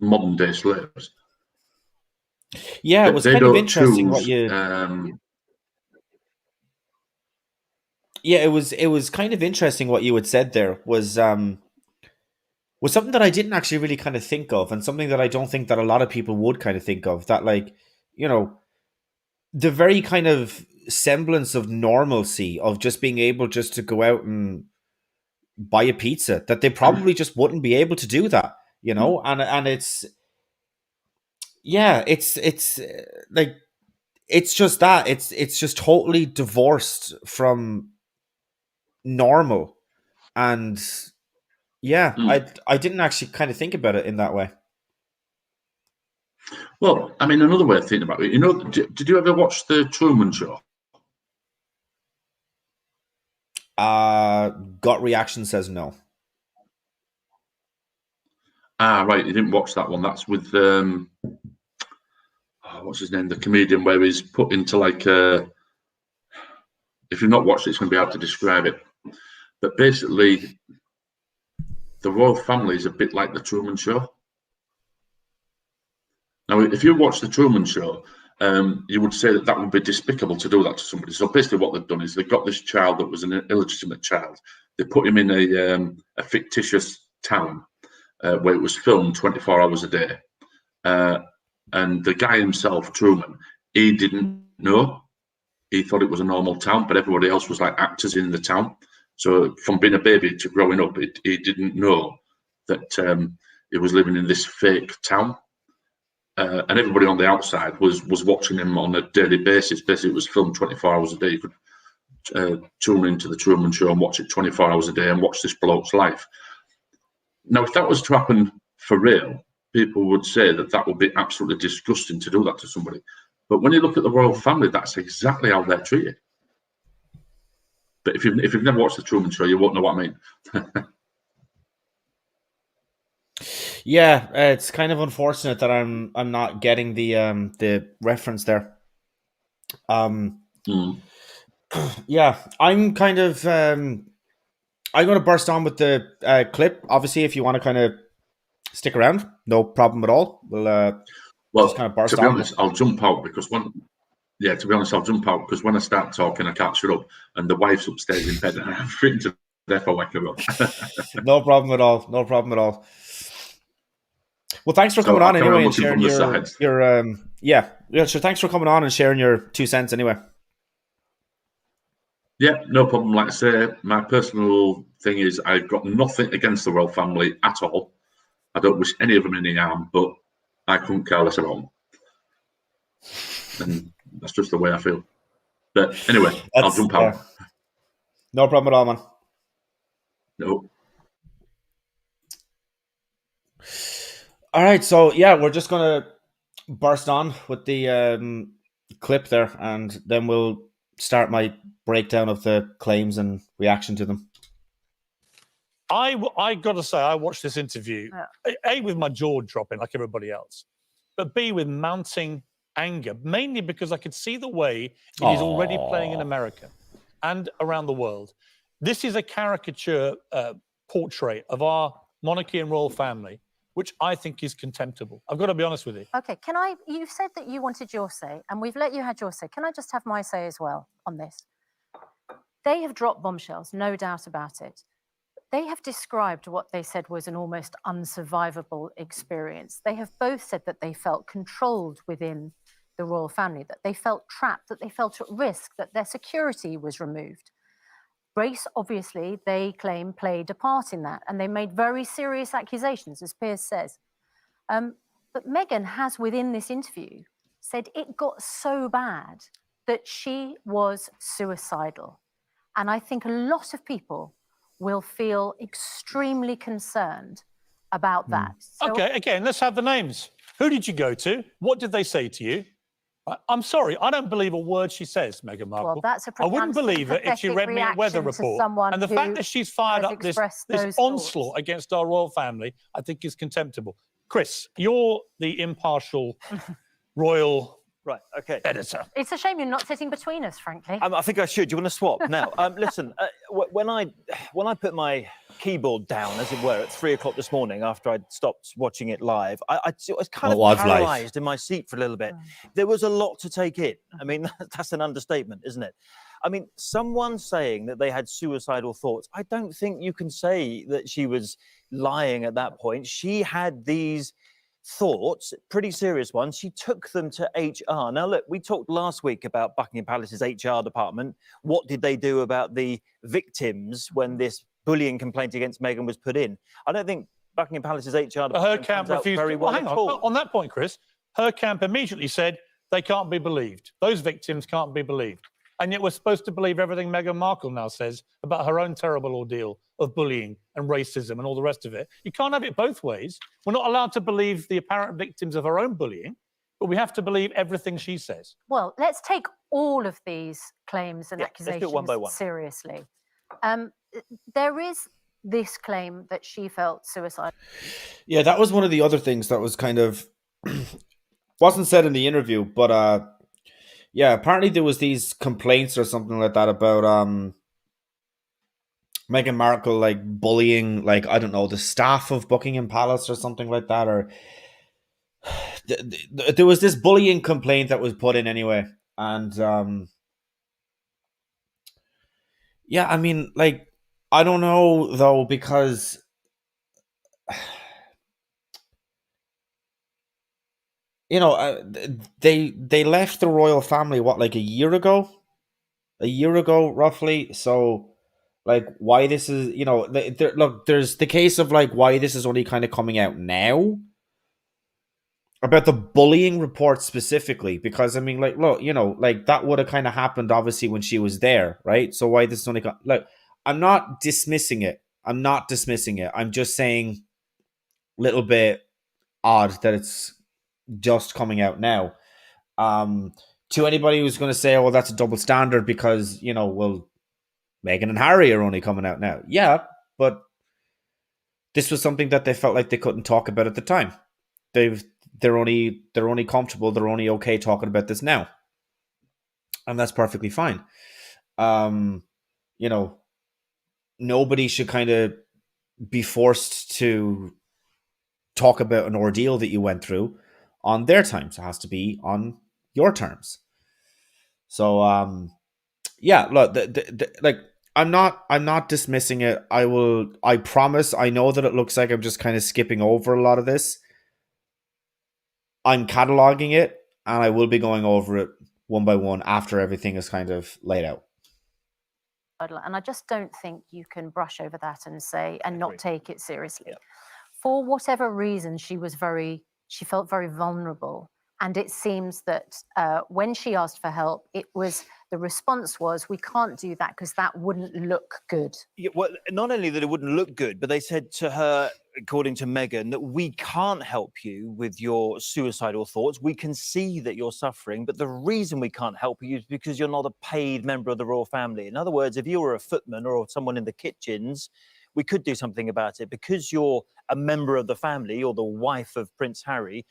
modern day slaves. Yeah, it was kind of interesting what you. Yeah, it was kind of interesting what you had said there was something that I didn't actually really kind of think of, and something that I don't think that a lot of people would kind of think of. That, like, you know, the very kind of semblance of normalcy of just being able just to go out and buy a pizza, that they probably just wouldn't be able to do that, you know. And it's, yeah, it's like, it's just that it's just totally divorced from normal. And yeah, I didn't actually kind of think about it in that way. Well, I mean, another way of thinking about it, you know, did you ever watch the Truman Show? Gut reaction says no. Right, you didn't watch that one. That's with what's his name, the comedian, where he's put into like if you've not watched it, it's going to be hard to describe it. But basically, the royal family is a bit like the Truman Show. Now, if you watch the Truman Show, you would say that would be despicable to do that to somebody. So basically what they've done is they've got this child that was an illegitimate child. They put him in a fictitious town where it was filmed 24 hours a day. And the guy himself, Truman, he didn't know. He thought it was a normal town, but everybody else was like actors in the town. So from being a baby to growing up, he didn't know that he was living in this fake town. And everybody on the outside was watching him on a daily basis. Basically, it was filmed 24 hours a day. You could tune into the Truman Show and watch it 24 hours a day and watch this bloke's life. Now, if that was to happen for real, people would say that would be absolutely disgusting to do that to somebody. But when you look at the royal family, that's exactly how they're treated. But if you've never watched the Truman Show, you won't know what I mean. Yeah, it's kind of unfortunate that I'm not getting the reference there. Yeah, I'm kind of I'm going to burst on with the clip. Obviously, if you want to kind of stick around, no problem at all. We'll just kind of burst on. To be honest, I'll jump out because when I start talking, I can't shut up, and the wife's upstairs in bed, and I'm freaking to death. I wake her up. No problem at all. No problem at all. Well, thanks for coming on anyway and sharing your sure. Thanks for coming on and sharing your 2 cents anyway. Yeah, no problem. Like I say, my personal thing is I've got nothing against the royal family at all. I don't wish any of them any harm, but I couldn't care less about them. And that's just the way I feel. But anyway, I'll jump out. No problem at all, man. No. All right, so yeah, we're just gonna burst on with the clip there, and then we'll start my breakdown of the claims and reaction to them. I got to say, I watched this interview, A, with my jaw dropping like everybody else, but B, with mounting anger, mainly because I could see the way it is already playing in America and around the world. This is a caricature portrait of our monarchy and royal family, which I think is contemptible. I've got to be honest with you. Okay, you said that you wanted your say, and we've let you have your say. Can I just have my say as well on this? They have dropped bombshells, no doubt about it. They have described what they said was an almost unsurvivable experience. They have both said that they felt controlled within the royal family, that they felt trapped, that they felt at risk, that their security was removed. Grace, obviously, they claim played a part in that, and they made very serious accusations, as Piers says. But Meghan has, within this interview, said it got so bad that she was suicidal. And I think a lot of people will feel extremely concerned about that. So, Okay, again, let's have the names. Who did you go to? What did they say to you? I'm sorry, I don't believe a word she says, Meghan Markle. well, that's a I wouldn't believe it if she read me a weather reaction to report. someone And the fact who that she's fired has up this expressed those onslaught thoughts. against our royal family, I think is contemptible. Chris, you're the impartial royal Right, okay. editor. It's a shame you're not sitting between us, frankly. I think I should. Do you want to swap now? Listen, when I put my keyboard down, as it were, at 3 o'clock this morning after I'd stopped watching it live, I was kind of paralysed in my seat for a little bit. There was a lot to take in. I mean, that's an understatement, isn't it? I mean, someone saying that they had suicidal thoughts, I don't think you can say that she was lying at that point. She had these thoughts, pretty serious ones. She took them to HR. Now, look, we talked last week about Buckingham Palace's HR department. What did they do about the victims when this bullying complaint against Meghan was put in? I don't think Buckingham Palace's HR department Her camp refused very well hang at all. on that point, Chris, her camp immediately said they can't be believed. Those victims can't be believed. And yet we're supposed to believe everything Meghan Markle now says about her own terrible ordeal of bullying and racism and all the rest of it. You can't have it both ways. We're not allowed to believe the apparent victims of her own bullying, but we have to believe everything she says. Well, let's take all of these claims and accusations let's do it one by one. seriously. There is this claim that she felt suicidal. Yeah, that was one of the other things that was kind of wasn't said in the interview, but yeah, apparently there was these complaints or something like that about Meghan Markle like bullying, like, I don't know, the staff of Buckingham Palace or something like that, or there was this bullying complaint that was put in anyway, and yeah, I mean, like, I don't know though, because you know, they left the royal family, what, like a year ago, roughly. So, like, why this is, you know, look, there's the case of like why this is only kind of coming out now about the bullying report specifically, because I mean, like, look, you know, like that would have kind of happened obviously when she was there, right? So why this is only like, I'm not dismissing it. I'm just saying, little bit odd that it's just coming out now. To anybody who's going to say, "Oh, that's a double standard," because, you know, well, Meghan and Harry are only coming out now. Yeah, but this was something that they felt like they couldn't talk about at the time. They're only comfortable. They're only okay talking about this now, and that's perfectly fine. You know, nobody should kind of be forced to talk about an ordeal that you went through on their terms. It has to be on your terms. So yeah, look, like, I'm not dismissing it. I promise. I know that it looks like I'm just kind of skipping over a lot of this. I'm cataloging it, and I will be going over it one by one after everything is kind of laid out. And I just don't think you can brush over that and say, and not take it seriously. Yeah. For whatever reason, she felt very vulnerable. And it seems that when she asked for help, the response was, we can't do that because that wouldn't look good. Yeah, well, not only that it wouldn't look good, but they said to her, according to Meghan, that we can't help you with your suicidal thoughts. We can see that you're suffering, but the reason we can't help you is because you're not a paid member of the royal family. In other words, if you were a footman or someone in the kitchens, we could do something about it. Because you're a member of the family or the wife of Prince Harry,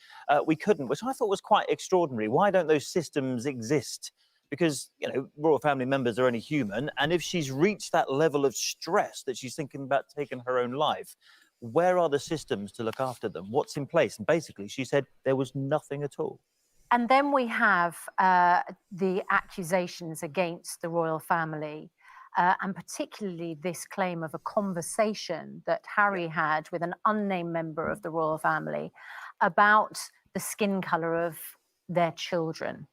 we couldn't, which I thought was quite extraordinary. Why don't those systems exist? Because, you know, royal family members are only human. And if she's reached that level of stress that she's thinking about taking her own life, where are the systems to look after them? What's in place? And basically, she said there was nothing at all. And then we have the accusations against the royal family. And particularly this claim of a conversation that Harry had with an unnamed member of the royal family about the skin colour of their children.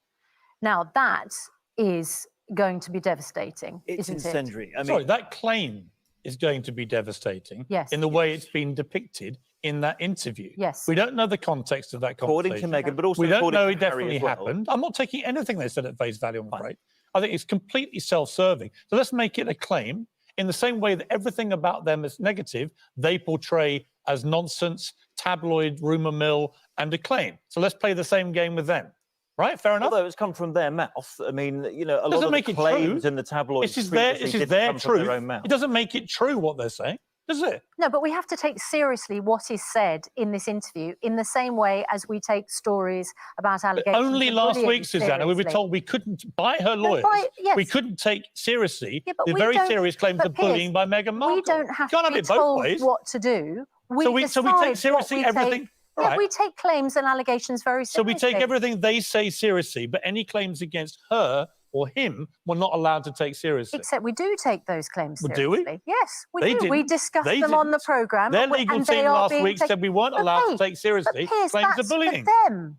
Now, that is going to be devastating, isn't it? Incendiary. I mean, sorry, that claim is going to be devastating. Yes. In the way it's been depicted in that interview. Yes. We don't know the context of that conversation. According to Meghan, but also we don't according know to it Harry definitely as well. happened. I'm not taking anything they said at face value, I'm afraid. I think it's completely self-serving. So let's make it a claim. in the same way that everything about them is negative, they portray as nonsense, tabloid, rumour mill, and a claim. So let's play the same game with them. Right? Fair enough? Although it's come from their mouth. I mean, you know, a lot Doesn't of make the it claims true. in the tabloids This is their previously didn't come from truth. their own mouth. It doesn't make it true what they're saying, does it? No, but we have to take seriously what is said in this interview in the same way as we take stories about allegations. Only of last bullying week, Susanna, we were seriously. told we couldn't, by her lawyers, yes. we couldn't take seriously Yeah, but the we very don't- serious claims but of bullying by Meghan Markle. We don't have Can't to be have it both told ways. what to do. So we take seriously everything. Yeah, Right. we take claims and allegations very So seriously. we take everything they say seriously, but any claims against her or him we're not allowed to take seriously. Except we do take those claims Well, seriously. do we? Yes, we They do. We didn't. discussed They them on the didn't. programme. Their legal and they team are last being week said we weren't allowed to take seriously Piers, claims of that's bullying. for them.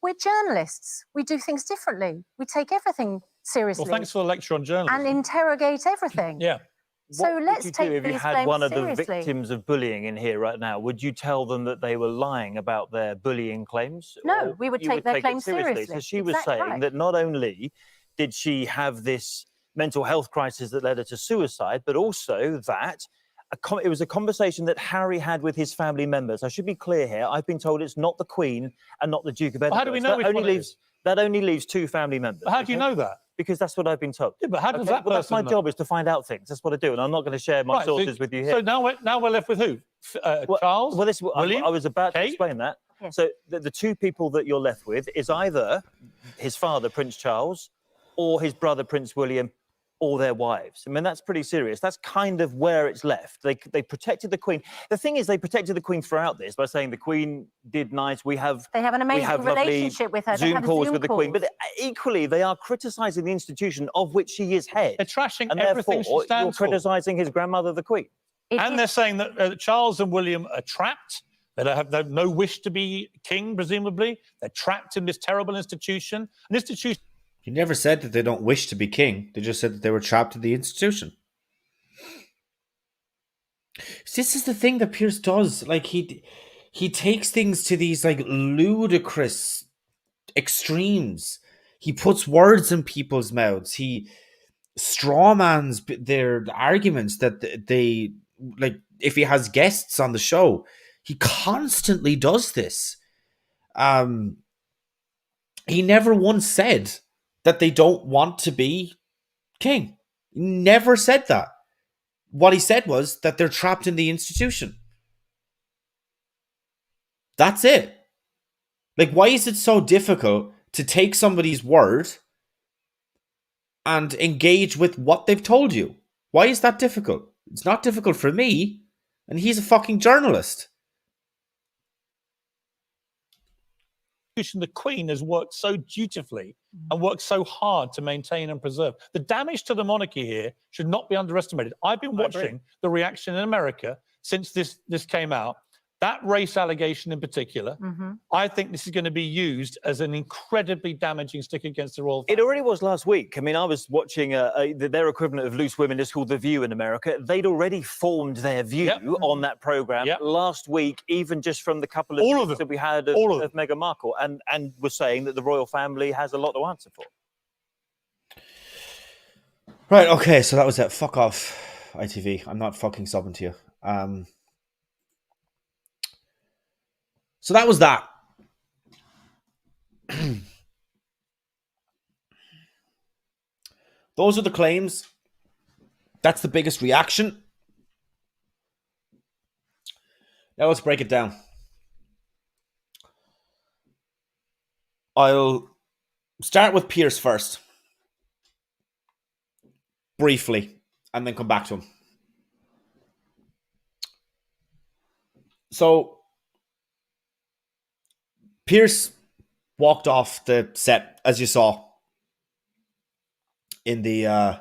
We're journalists. We do things differently. We take everything seriously. Well, thanks for the lecture on journalism. And interrogate everything. Yeah. So What would let's you do take if you these had claims one of the seriously. victims of bullying in here right now? Would you tell them that they were lying about their bullying claims? No, Or we would you take their it claims seriously. So she was Exactly saying right. that not only did she have this mental health crisis that led her to suicide, but also that it was a conversation that Harry had with his family members. I should be clear here. I've been told it's not the Queen and not the Duke of Edinburgh. Well, how do we know which one it is? That only leaves two family members. But how do you know that? Because that's what I've been told. Yeah, but how does that well, that's my person know? job, is to find out things. That's what I do, and I'm not going to share my Right, so- sources with you here. So now we're left with who? Charles? Well, William? I was about to Kate? explain that. Yes. So the two people that you're left with is either his father, Prince Charles, or his brother, Prince William, or their wives. I mean, that's pretty serious. That's kind of where it's left. They protected the Queen. The thing is, they protected the Queen throughout this by saying the Queen did nice. They have an amazing lovely relationship with her. They Zoom have calls Zoom with the Queen. calls. But equally, they are criticising the institution of which she is head. They're trashing and everything she therefore, stands you're for. criticising his grandmother, the Queen. And they're saying that Charles and William are trapped. They have no wish to be king, presumably. They're trapped in this terrible institution. An institution. He never said that they don't wish to be king. They just said that they were trapped in the institution. This is the thing that Pierce does. Like he takes things to these like ludicrous extremes. He puts words in people's mouths. He strawmans their arguments that they like. If he has guests on the show, he constantly does this. He never once said that they don't want to be king. He never said that. What he said was that they're trapped in the institution. That's it. Like, why is it so difficult to take somebody's word and engage with what they've told you? Why is that difficult? It's not difficult for me, and he's a fucking journalist. The Queen has worked so dutifully and worked so hard to maintain and preserve. The damage to the monarchy here should not be underestimated. I've been watching the reaction in America since this came out. That race allegation in particular, I think this is going to be used as an incredibly damaging stick against the royal family. It already was last week. I mean, I was watching their equivalent of Loose Women is called The View in America. They'd already formed their view on that programme last week, even just from the couple of All of weeks them. that we had of Meghan Markle, and was saying that the royal family has a lot to answer for. Right, okay, so that was it. Fuck off, ITV. I'm not fucking subbing to you. So that was that. Those are the claims. That's the biggest reaction. Now let's break it down. I'll start with Pierce first. Briefly, and then come back to him. So, Pierce walked off the set, as you saw in the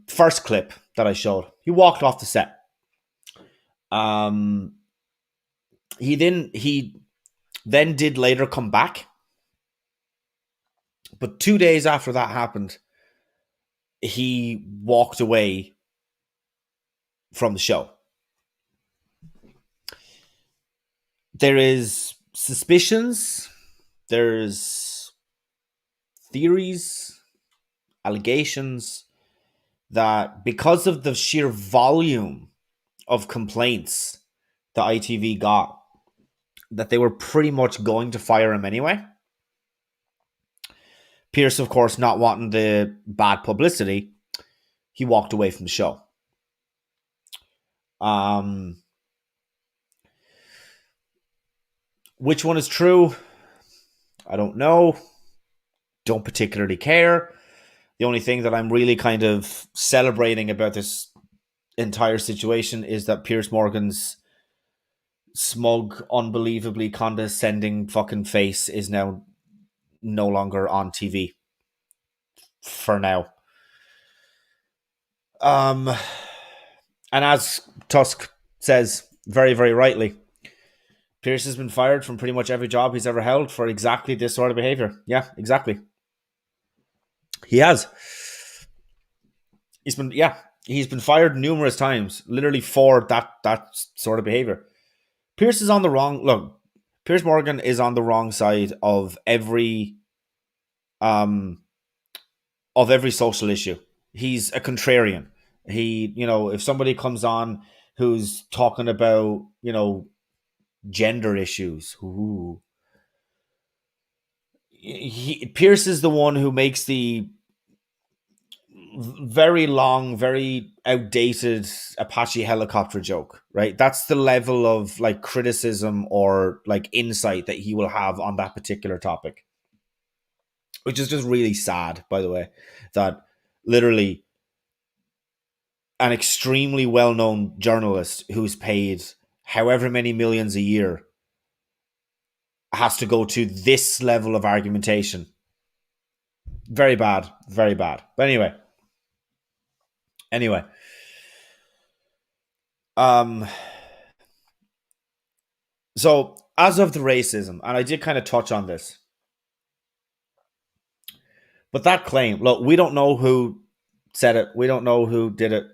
first clip that I showed. He walked off the set. He then did later come back, but 2 days after that happened, he walked away from the show. There is suspicions, there's theories, allegations that because of the sheer volume of complaints that ITV got, that they were pretty much going to fire him anyway. Pierce, of course, not wanting the bad publicity, he walked away from the show. Which one is true? I don't know. Don't particularly care. The only thing that I'm really kind of celebrating about this entire situation is that Piers Morgan's smug, unbelievably condescending fucking face is now no longer on TV. For now. And as Tusk says very, very rightly, Pierce has been fired from pretty much every job he's ever held for exactly this sort of behavior. Yeah, exactly. He has. He's been fired numerous times, literally for that sort of behavior. Pierce is on the wrong look. Piers Morgan is on the wrong side of every social issue. He's a contrarian. He, if somebody comes on who's talking about, gender issues, Pierce is the one who makes the very long, very outdated Apache helicopter joke, right? That's the level of like criticism or like insight that he will have on that particular topic. Which is just really sad, by the way, that literally an extremely well-known journalist who's paid however many millions a year has to go to this level of argumentation. Very bad, very bad. But anyway. So as of the racism, and I did kind of touch on this, but that claim, look, we don't know who said it. We don't know who did it.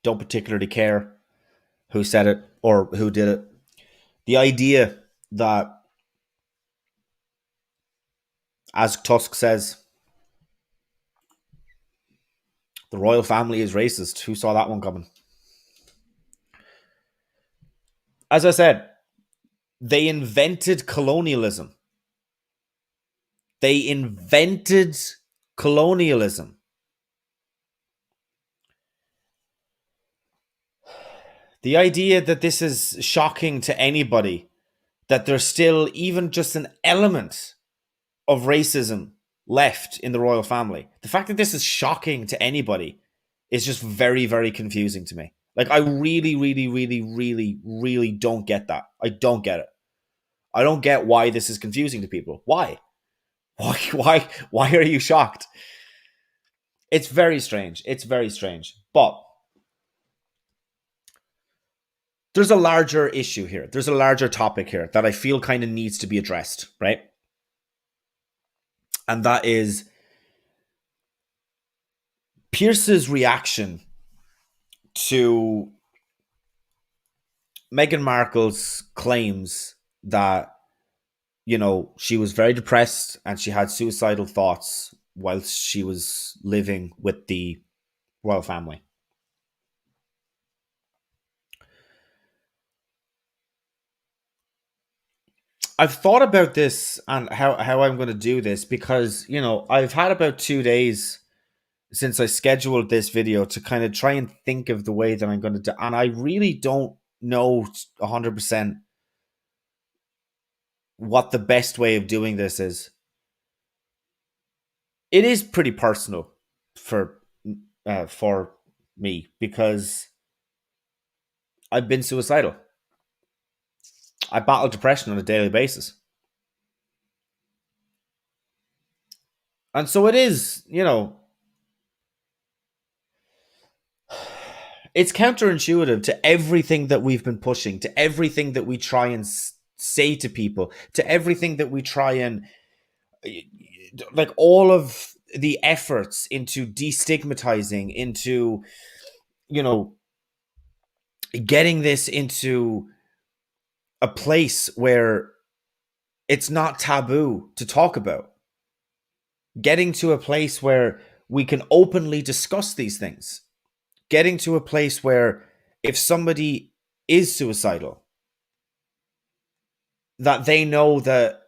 Don't particularly care who said it or who did it. The idea that, as Tusk says, the royal family is racist. Who saw that one coming? As I said, they invented colonialism. The idea that this is shocking to anybody, that there's still even just an element of racism left in the royal family. The fact that this is shocking to anybody is just very, very confusing to me. Like, I really, really, really, really, really don't get that. I don't get it. I don't get why this is confusing to people. Why? Why are you shocked? It's very strange. It's very strange. But there's a larger issue here. There's a larger topic here that I feel kind of needs to be addressed, right? And that is Pierce's reaction to Meghan Markle's claims that, she was very depressed and she had suicidal thoughts whilst she was living with the royal family. I've thought about this and how I'm going to do this because, I've had about 2 days since I scheduled this video to kind of try and think of the way that I'm going to do, and I really don't know 100% what the best way of doing this is. It is pretty personal for me because I've been suicidal. I battle depression on a daily basis. And so it is, it's counterintuitive to everything that we've been pushing, to everything that we try and say to people, to everything that we try and, like, all of the efforts into destigmatizing, into, getting this into a place where it's not taboo to talk about. getting to a place where we can openly discuss these things, getting to a place where if somebody is suicidal, that they know that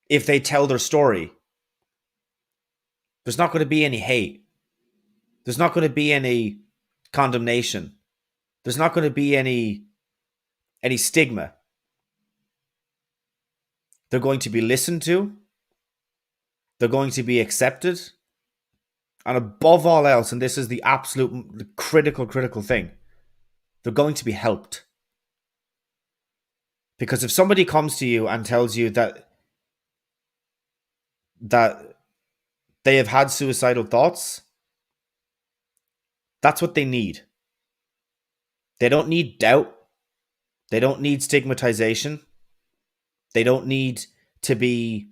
if they tell their story, there's not going to be any hate. There's not going to be any condemnation. There's not going to be any stigma. They're going to be listened to. They're going to be accepted. And above all else, and this is the absolute critical thing, they're going to be helped. Because if somebody comes to you and tells you that they have had suicidal thoughts, that's what they need. They don't need doubt. They don't need stigmatization. They don't need to be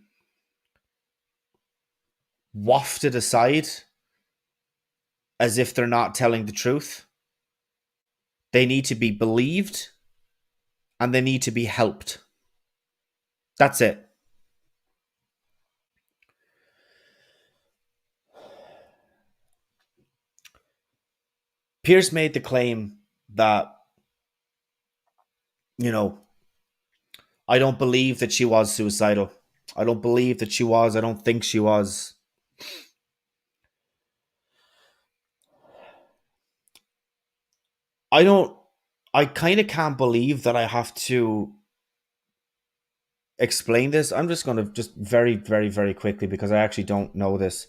wafted aside as if they're not telling the truth. They need to be believed and they need to be helped. That's it. Pierce made the claim that, I don't believe that she was suicidal. I don't believe that she was. I don't think she was. I kind of can't believe that I have to explain this. I'm just going to just very, very, very quickly, because I actually don't know this.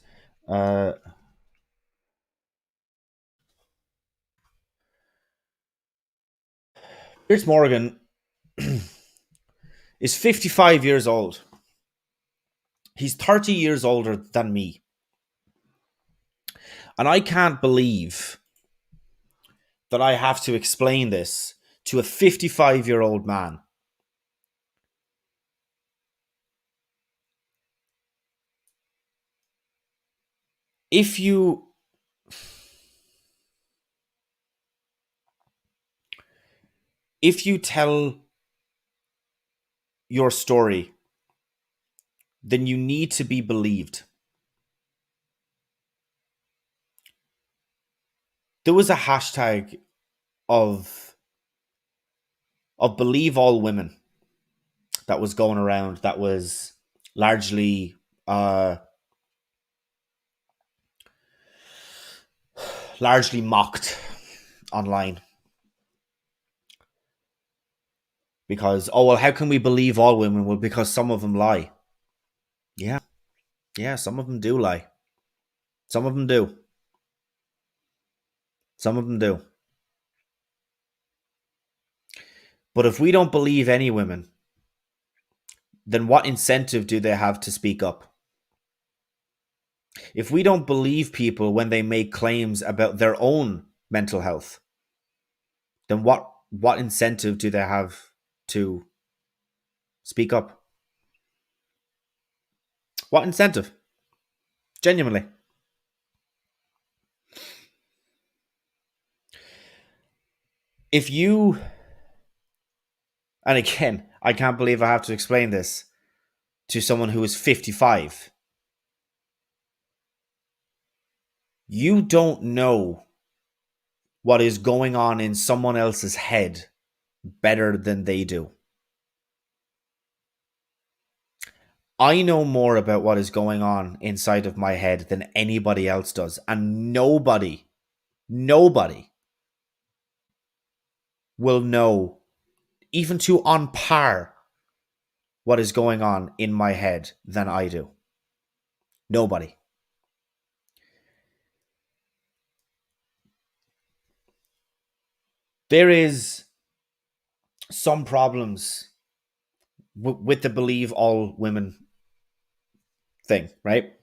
Piers Morgan is 55 years old. He's 30 years older than me. And I can't believe that I have to explain this to a 55-year-old man. If you tell your story, then you need to be believed. There was a hashtag of believe all women that was going around, that was largely mocked online. Because, how can we believe all women? Well, because some of them lie. Yeah, some of them do lie. Some of them do. Some of them do. But if we don't believe any women, then what incentive do they have to speak up? If we don't believe people when they make claims about their own mental health, then what incentive do they have to speak up? What incentive? Genuinely. If you, and again, I can't believe I have to explain this to someone who is 55. You don't know what is going on in someone else's head better than they do. I know more about what is going on inside of my head than anybody else does. And nobody will know, even to on par, what is going on in my head than I do. Nobody. There is some problems with the believe all women thing, right?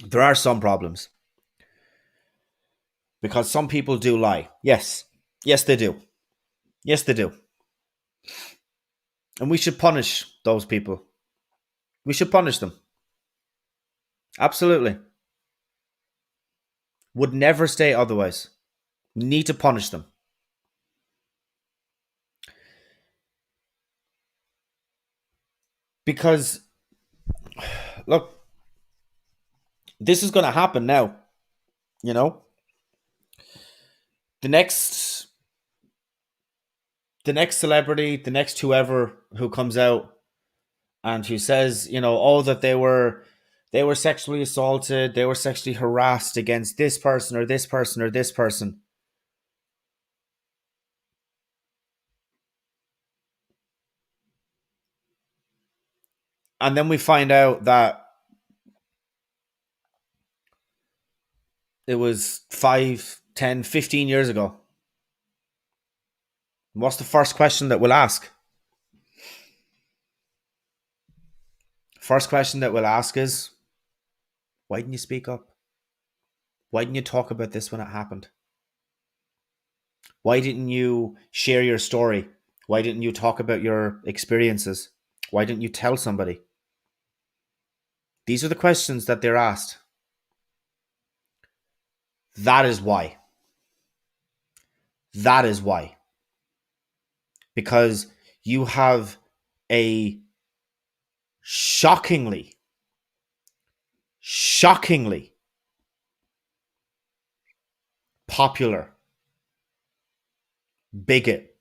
There are some problems. Because some people do lie. Yes, they do. Yes, they do. And we should punish those people. We should punish them. Absolutely. Would never say otherwise. We need to punish them. Because, look, this is going to happen now. You know, the next celebrity, the next whoever who comes out and who says, you know, oh, that they were sexually assaulted, they were sexually harassed against this person or this person or this person. And then we find out that it was 5, 10, 15 years ago. What's the first question that we'll ask? First question that we'll ask is, why didn't you speak up? Why didn't you talk about this when it happened? Why didn't you share your story? Why didn't you talk about your experiences? Why didn't you tell somebody? These are the questions that they're asked. That is why. That is why. Because you have a shockingly popular bigot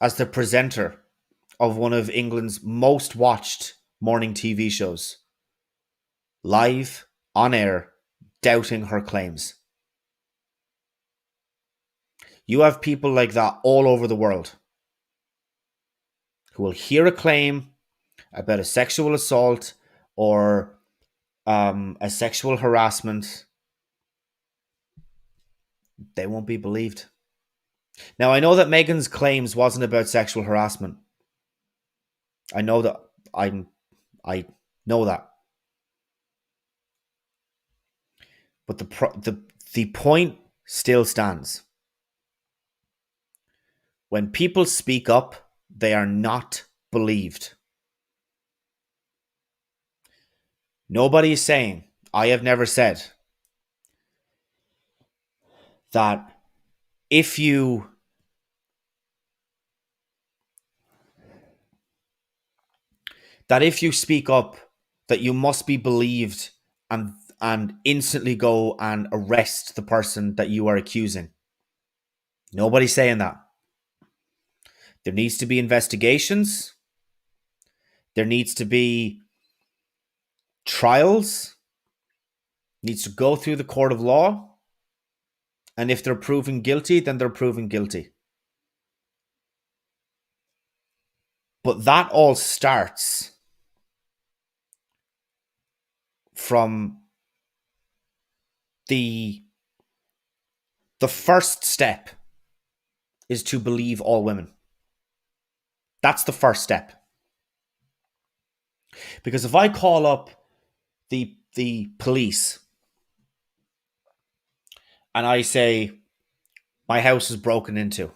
as the presenter of one of England's most watched morning TV shows, live on air, doubting her claims. You have people like that all over the world who will hear a claim about a sexual assault or a sexual harassment. They won't be believed. Now, I know that Meghan's claims wasn't about sexual harassment. I know that. I know that. But the point still stands. When people speak up, they are not believed. Nobody is saying, I have never said, that if you speak up, that you must be believed and instantly go and arrest the person that you are accusing. Nobody's saying that. There needs to be investigations. There needs to be trials. Needs to go through the court of law. And if they're proven guilty, then they're proven guilty. But that all starts from the first step is to believe all women. That's the first step. Because if I call up the police and I say, my house is broken into,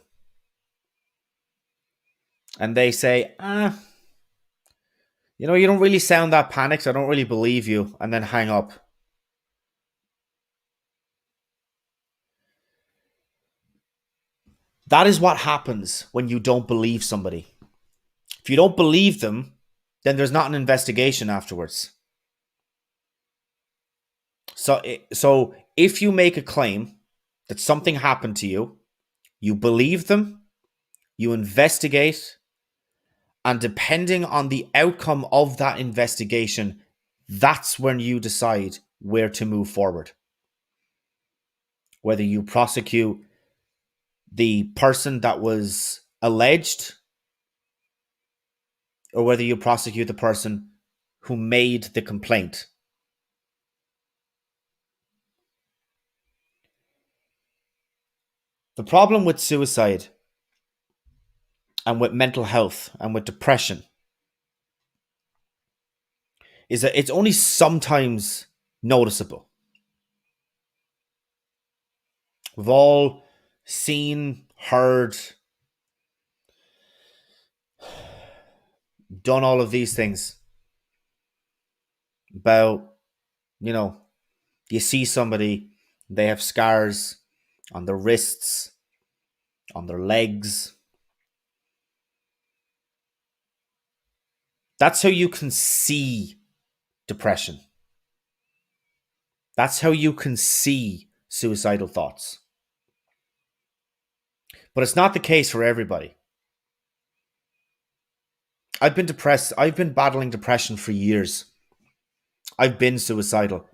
and they say, you know, you don't really sound that panicked, I don't really believe you, and then hang up. That is what happens when you don't believe somebody. If you don't believe them, then there's not an investigation afterwards. So if you make a claim that something happened to you, you believe them, you investigate, and depending on the outcome of that investigation, that's when you decide where to move forward. Whether you prosecute the person that was alleged or whether you prosecute the person who made the complaint. The problem with suicide and with mental health and with depression is that it's only sometimes noticeable. We've all seen, heard, done all of these things about, you know, you see somebody, they have scars on their wrists, on their legs. That's how you can see depression. That's how you can see suicidal thoughts. But it's not the case for everybody. I've been depressed. I've been battling depression for years. I've been suicidal.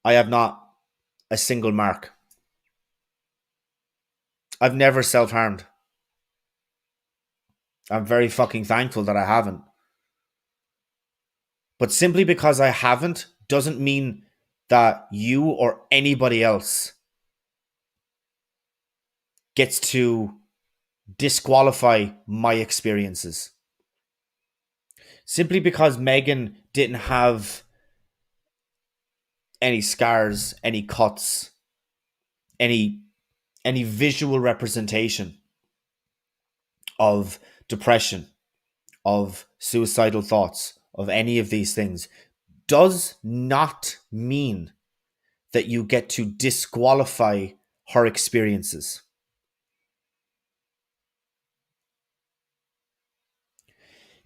I have not a single mark. I've never self-harmed. I'm very fucking thankful that I haven't. But simply because I haven't doesn't mean that you or anybody else gets to disqualify my experiences. Simply because Megan didn't have any scars, any cuts, any visual representation of depression, of suicidal thoughts, of any of these things, does not mean that you get to disqualify her experiences.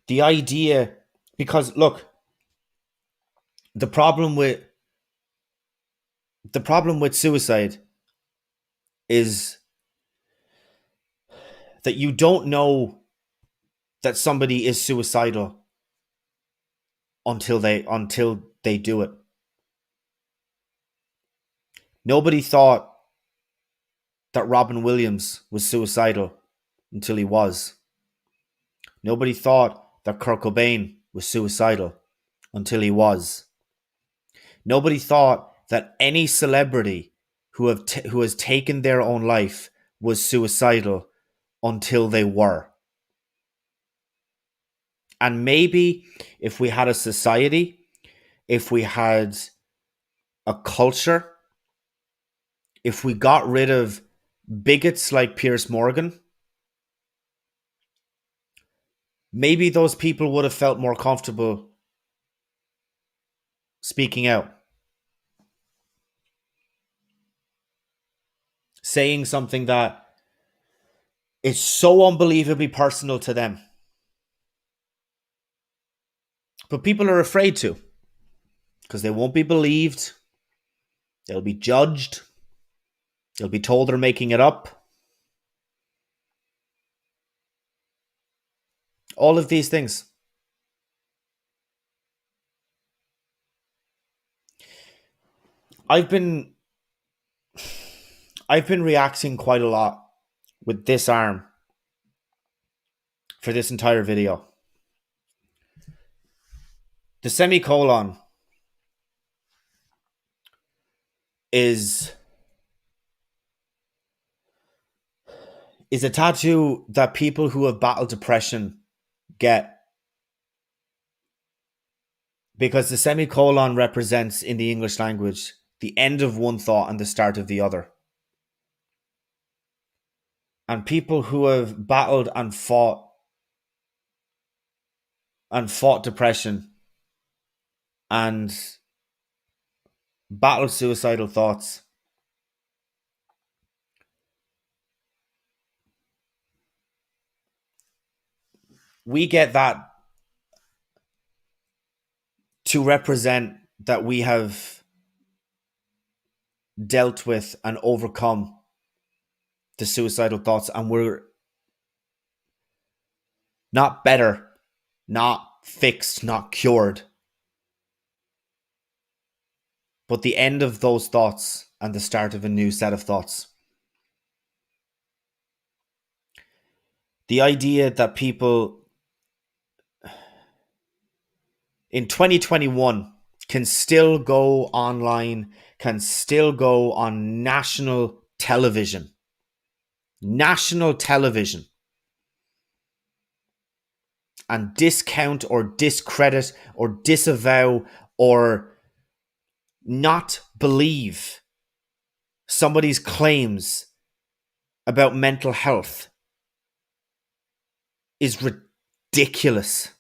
The idea, because look, the problem with suicide is that you don't know that somebody is suicidal until they do it. Nobody thought that Robin Williams was suicidal until he was. Nobody thought that Kurt Cobain was suicidal until he was. Nobody thought that any celebrity who has taken their own life was suicidal until they were. And maybe if we had a society, if we had a culture, if we got rid of bigots like Piers Morgan, maybe those people would have felt more comfortable speaking out. Saying something that is so unbelievably personal to them. But people are afraid to, because they won't be believed. They'll be judged. They'll be told they're making it up. All of these things. I've been reacting quite a lot with this arm for this entire video. The semicolon is a tattoo that people who have battled depression get, because the semicolon represents, in the English language, the end of one thought and the start of the other. And people who have battled and fought depression and battled suicidal thoughts, we get that to represent that we have dealt with and overcome the suicidal thoughts, and we're not better, not fixed, not cured, but the end of those thoughts and the start of a new set of thoughts. The idea that people in 2021 can still go online, can still go on national television, and discount or discredit or disavow or not believe somebody's claims about mental health is ridiculous.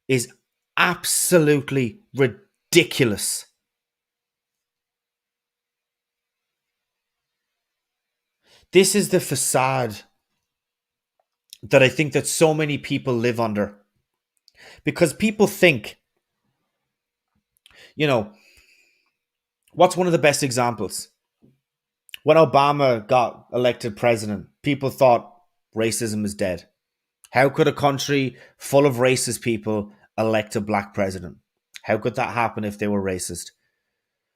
Is absolutely ridiculous. This is the facade that I think that so many people live under. Because people think, you know, What's one of the best examples? When Obama got elected president, people thought racism is dead. How could a country full of racist people elect a black president? How could that happen if they were racist?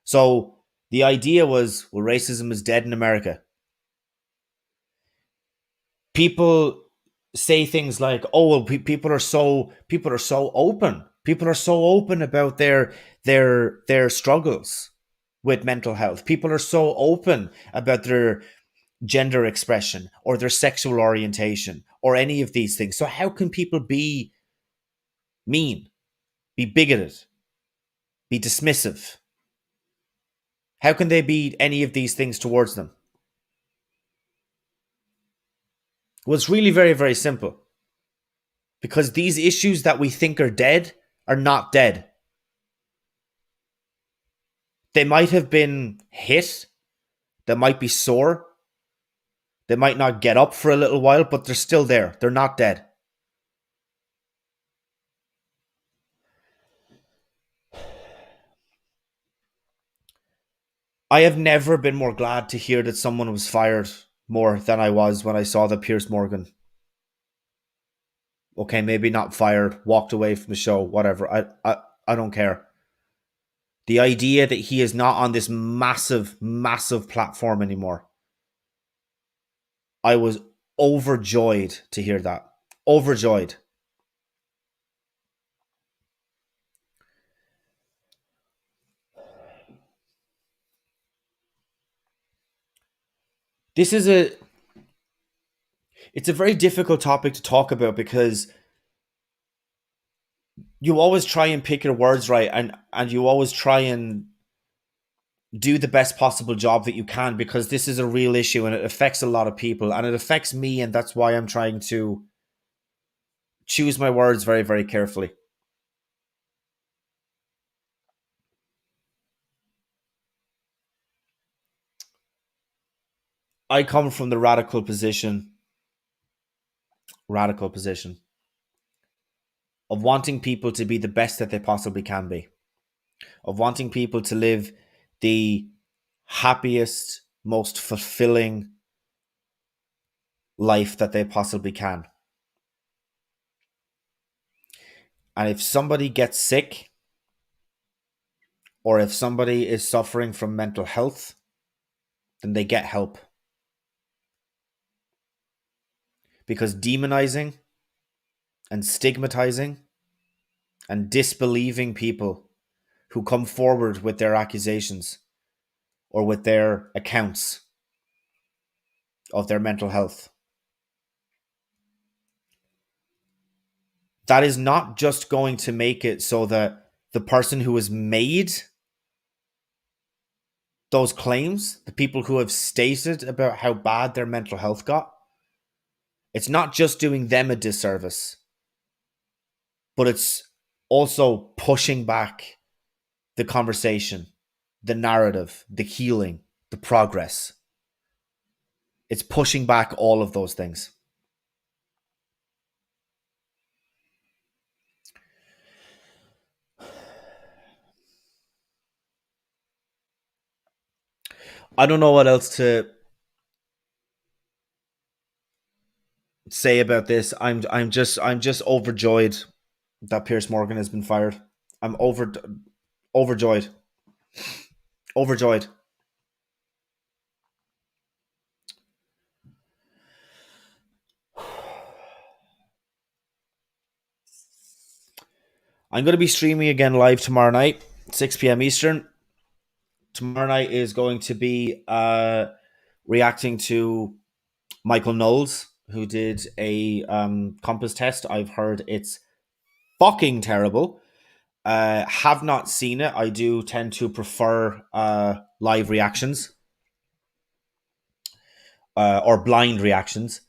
So the idea was, well, racism is dead in America. People say things like, "Oh, well, people are so open. People are so open about their struggles with mental health. People are so open about their gender expression or their sexual orientation or any of these things. So how can people be mean, be bigoted, be dismissive? How can they be any of these things towards them?" Well, it's really very, very simple. Because these issues that we think are dead are not dead. They might have been hit, they might be sore, they might not get up for a little while, but they're still there. They're not dead. I have never been more glad to hear that someone was fired more than I was when I saw that Piers Morgan, okay, maybe not fired, walked away from the show, whatever. I don't care. The idea that he is not on this massive, massive platform anymore. I was overjoyed to hear that. Overjoyed. It's a very difficult topic to talk about because you always try and pick your words right, and you always try and do the best possible job that you can, because this is a real issue and it affects a lot of people and it affects me, and that's why I'm trying to choose my words very, very carefully. I come from the radical position of wanting people to be the best that they possibly can be, of wanting people to live the happiest, most fulfilling life that they possibly can. And if somebody gets sick, or if somebody is suffering from mental health, then they get help. Because demonizing and stigmatizing and disbelieving people who come forward with their accusations or with their accounts of their mental health, that is not just going to make it so that the person who has made those claims, the people who have stated about how bad their mental health got, it's not just doing them a disservice, but it's also pushing back the conversation, the narrative, the healing, the progress. It's pushing back all of those things. I don't know what else to say about this. I'm just overjoyed that Piers Morgan has been fired. I'm overjoyed. Overjoyed. I'm going to be streaming again live tomorrow night, 6 p.m. Eastern. Tomorrow night is going to be reacting to Michael Knowles, who did a compass test. I've heard it's fucking terrible. Have not seen it. I do tend to prefer live reactions or blind reactions.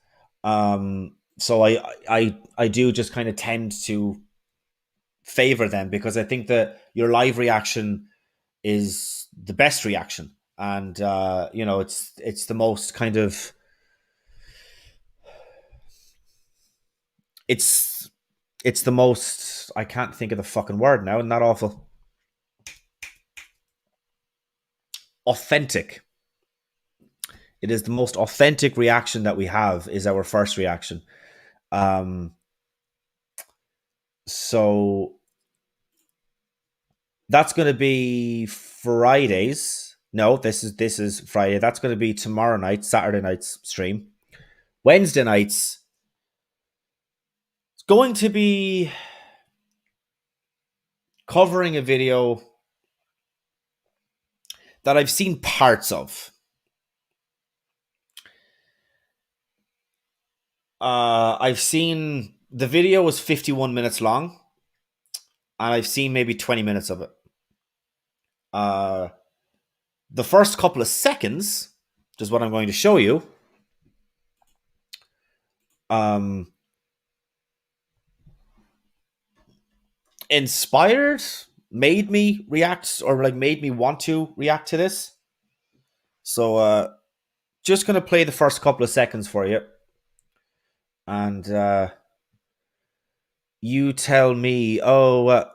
So I do just kind of tend to favor them, because I think that your live reaction is the best reaction, and it's the most kind of it's the most, I can't think of the fucking word now, isn't that awful? authentic. It is the most authentic reaction that we have, is our first reaction. So that's going to be Fridays. No, this is Friday. That's going to be tomorrow night, Saturday night's stream. Wednesday nights, it's going to be covering a video that I've seen parts of. I've seen the video was 51 minutes long, and I've seen maybe 20 minutes of it. The first couple of seconds, which is what I'm going to show you, inspired, made me react, or like made me want to react to this. So just going to play the first couple of seconds for you. And you tell me, I'm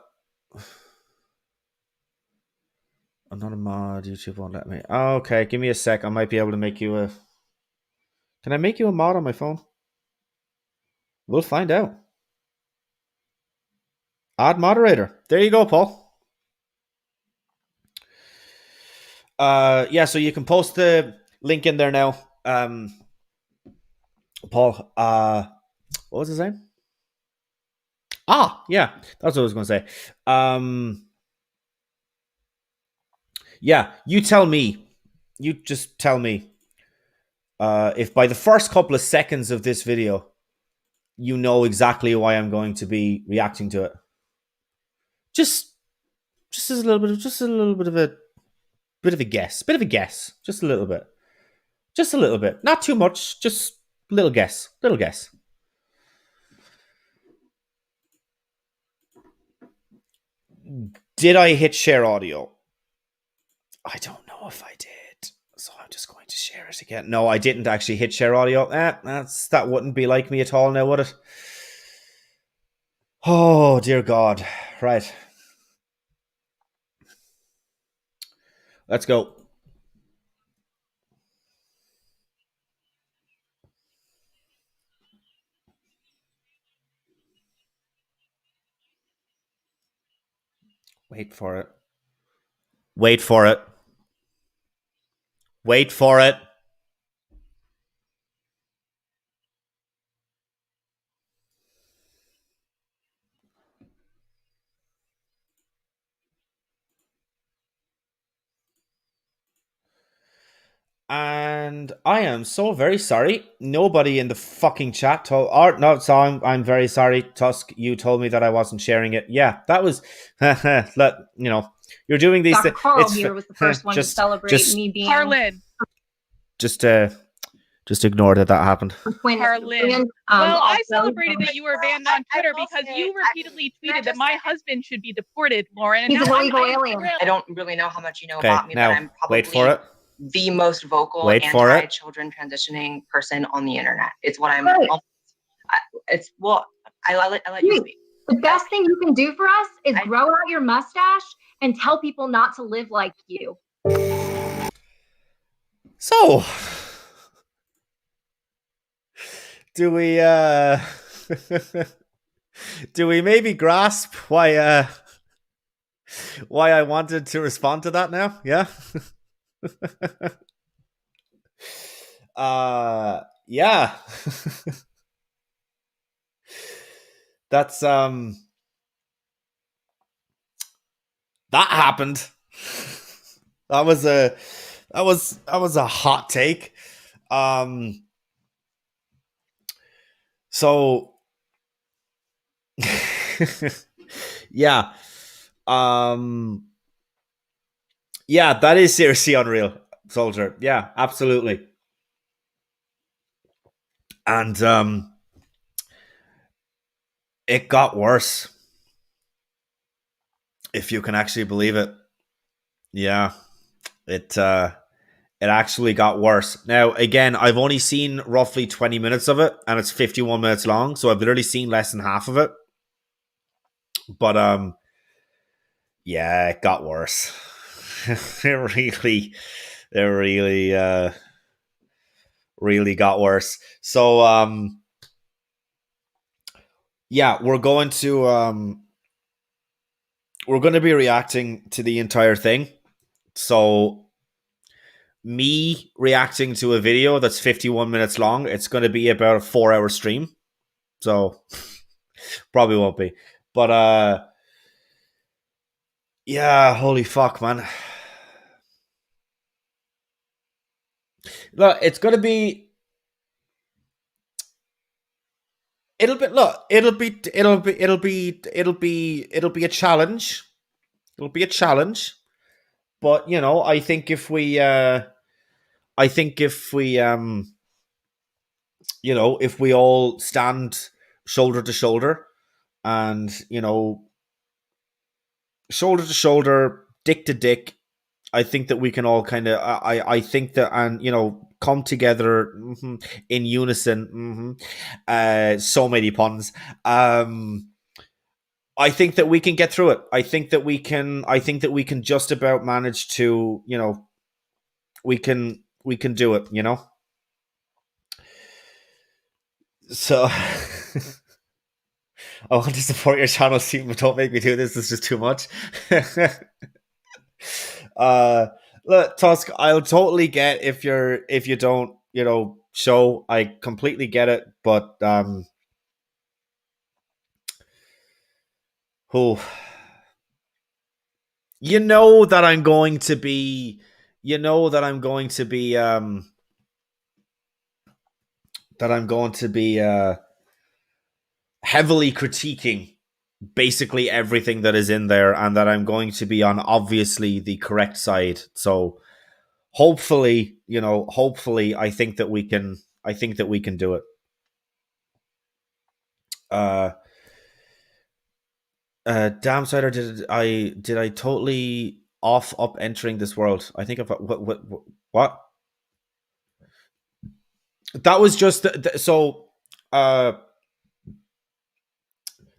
not a mod, YouTube won't let me. Oh, okay, give me a sec. I might be able to make you a... Can I make you a mod on my phone? We'll find out. Add moderator. There you go, Paul. Yeah, so you can post the link in there now. Paul, what was his name? Yeah, that's what I was going to say. Yeah, you tell me. You just tell me if by the first couple of seconds of this video, you know exactly why I'm going to be reacting to it. Just as a little bit of a guess. Just a little bit. Not too much. Just little guess. Did I hit share audio? I don't know if I did. So I'm just going to share it again. No, I didn't actually hit share audio. That wouldn't be like me at all now, would it? Oh, dear God. Right. Let's go. Wait for it. And I am so very sorry. Nobody in the fucking chat told. So I'm very sorry, Tusk. You told me that I wasn't sharing it. Yeah, that was. You're doing these Dr. things. Carl here was the first one to celebrate me being. Harlan. Just ignore that happened. Harlan. Well, I celebrated that you were banned on Twitter because you repeatedly tweeted that my husband should be deported, Lauren. He's an illegal alien. I don't really know how much you know about me, now, but I'm probably wait for it. the most vocal anti-children transitioning person on the internet. It's what I'm. Right. I let you speak. The best thing you can do for us is grow out your mustache and tell people not to live like you. So, do we maybe grasp why I wanted to respond to that now? Yeah. Yeah. That's that happened. That was a hot take. So yeah. Yeah, that is seriously unreal, Soldier. Yeah, absolutely. And it got worse. If you can actually believe it. Yeah. It actually got worse. Now, again, I've only seen roughly 20 minutes of it, and it's 51 minutes long, so I've literally seen less than half of it. But yeah, it got worse. really got worse. So yeah, we're going to be reacting to the entire thing. So me reacting to a video that's 51 minutes long, it's going to be about a 4-hour stream. So probably won't be. But yeah, holy fuck, man. Look, it's going to be it'll be a challenge. It'll be a challenge. But, you know, I think if we you know, if we all stand shoulder to shoulder and, you know, shoulder to shoulder, dick to dick, I think that we can all kind of, I think that, and, you know, come together in unison. So many puns. I think that we can get through it. I think that we can just about manage to, you know, we can do it, you know? So I want to support your channel, Steve, but don't make me do this. This is just too much. Look, Tusk, I'll totally get if you don't, you know, show. I completely get it, but you know that I'm going to be heavily critiquing basically everything that is in there, and that I'm going to be on obviously the correct side. So hopefully, you know, I think that we can do it. Damn Cider, did I totally off up entering this world? I think what? That was just so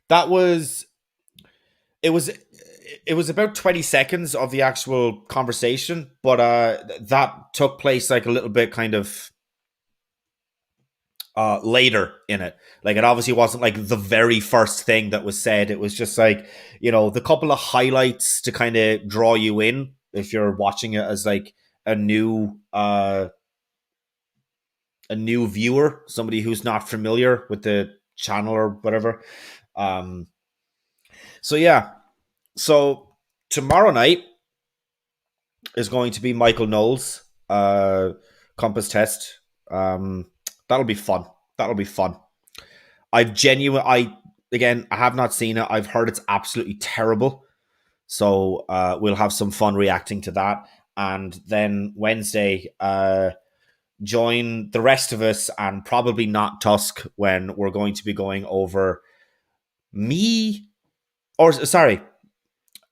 that was it was about 20 seconds of the actual conversation, but that took place like a little bit kind of later in it. Like, it obviously wasn't like the very first thing that was said. It was just like, you know, the couple of highlights to kind of draw you in if you're watching it as like a new viewer, somebody who's not familiar with the channel or whatever. So yeah, so tomorrow night is going to be Michael Knowles compass test. That'll be fun. I have not seen it. I've heard it's absolutely terrible. So we'll have some fun reacting to that. And then Wednesday, join the rest of us, and probably not Tusk, when we're going to be going over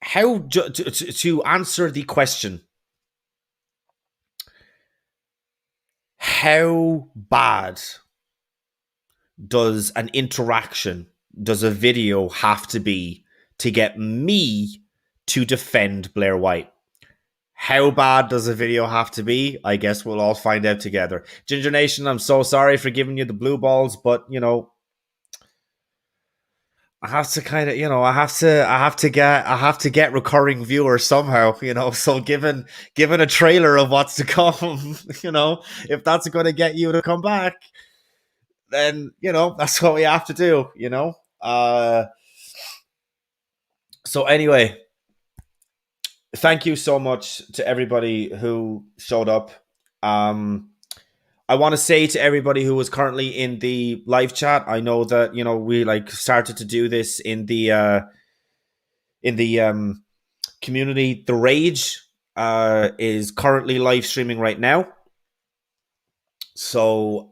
how to answer the question, how bad does a video have to be to get me to defend Blair White? How bad does a video have to be? I guess we'll all find out together. Ginger Nation, I'm so sorry for giving you the blue balls, but, you know, I have to kind of, you know, I have to get recurring viewers somehow, you know. So given a trailer of what's to come, you know, if that's going to get you to come back, then, you know, that's what we have to do, you know. So anyway, thank you so much to everybody who showed up. I want to say to everybody who was currently in the live chat, I know that, you know, we like started to do this in the community. The Rage is currently live streaming right now. So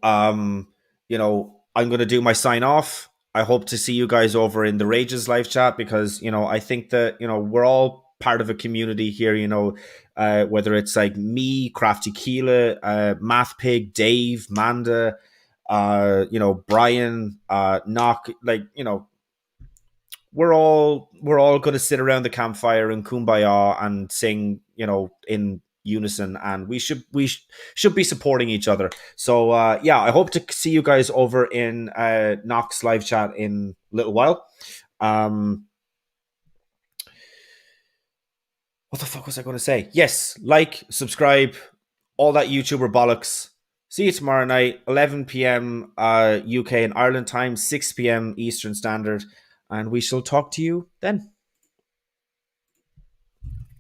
you know, I'm going to do my sign off. I hope to see you guys over in the Rage's live chat, because, you know, I think that, you know, we're all part of a community here, you know, whether it's like me, Crafty Keela, Math Pig, Dave, Manda, you know, Brian, Knock, like, you know, we're all going to sit around the campfire and kumbaya and sing, in unison, and we should be supporting each other. So I hope to see you guys over in Knox live chat in a little while. What the fuck was I going to say? Yes, like, subscribe, all that YouTuber bollocks. See you tomorrow night, 11 p.m. UK and Ireland time, 6 p.m. Eastern Standard, and we shall talk to you then.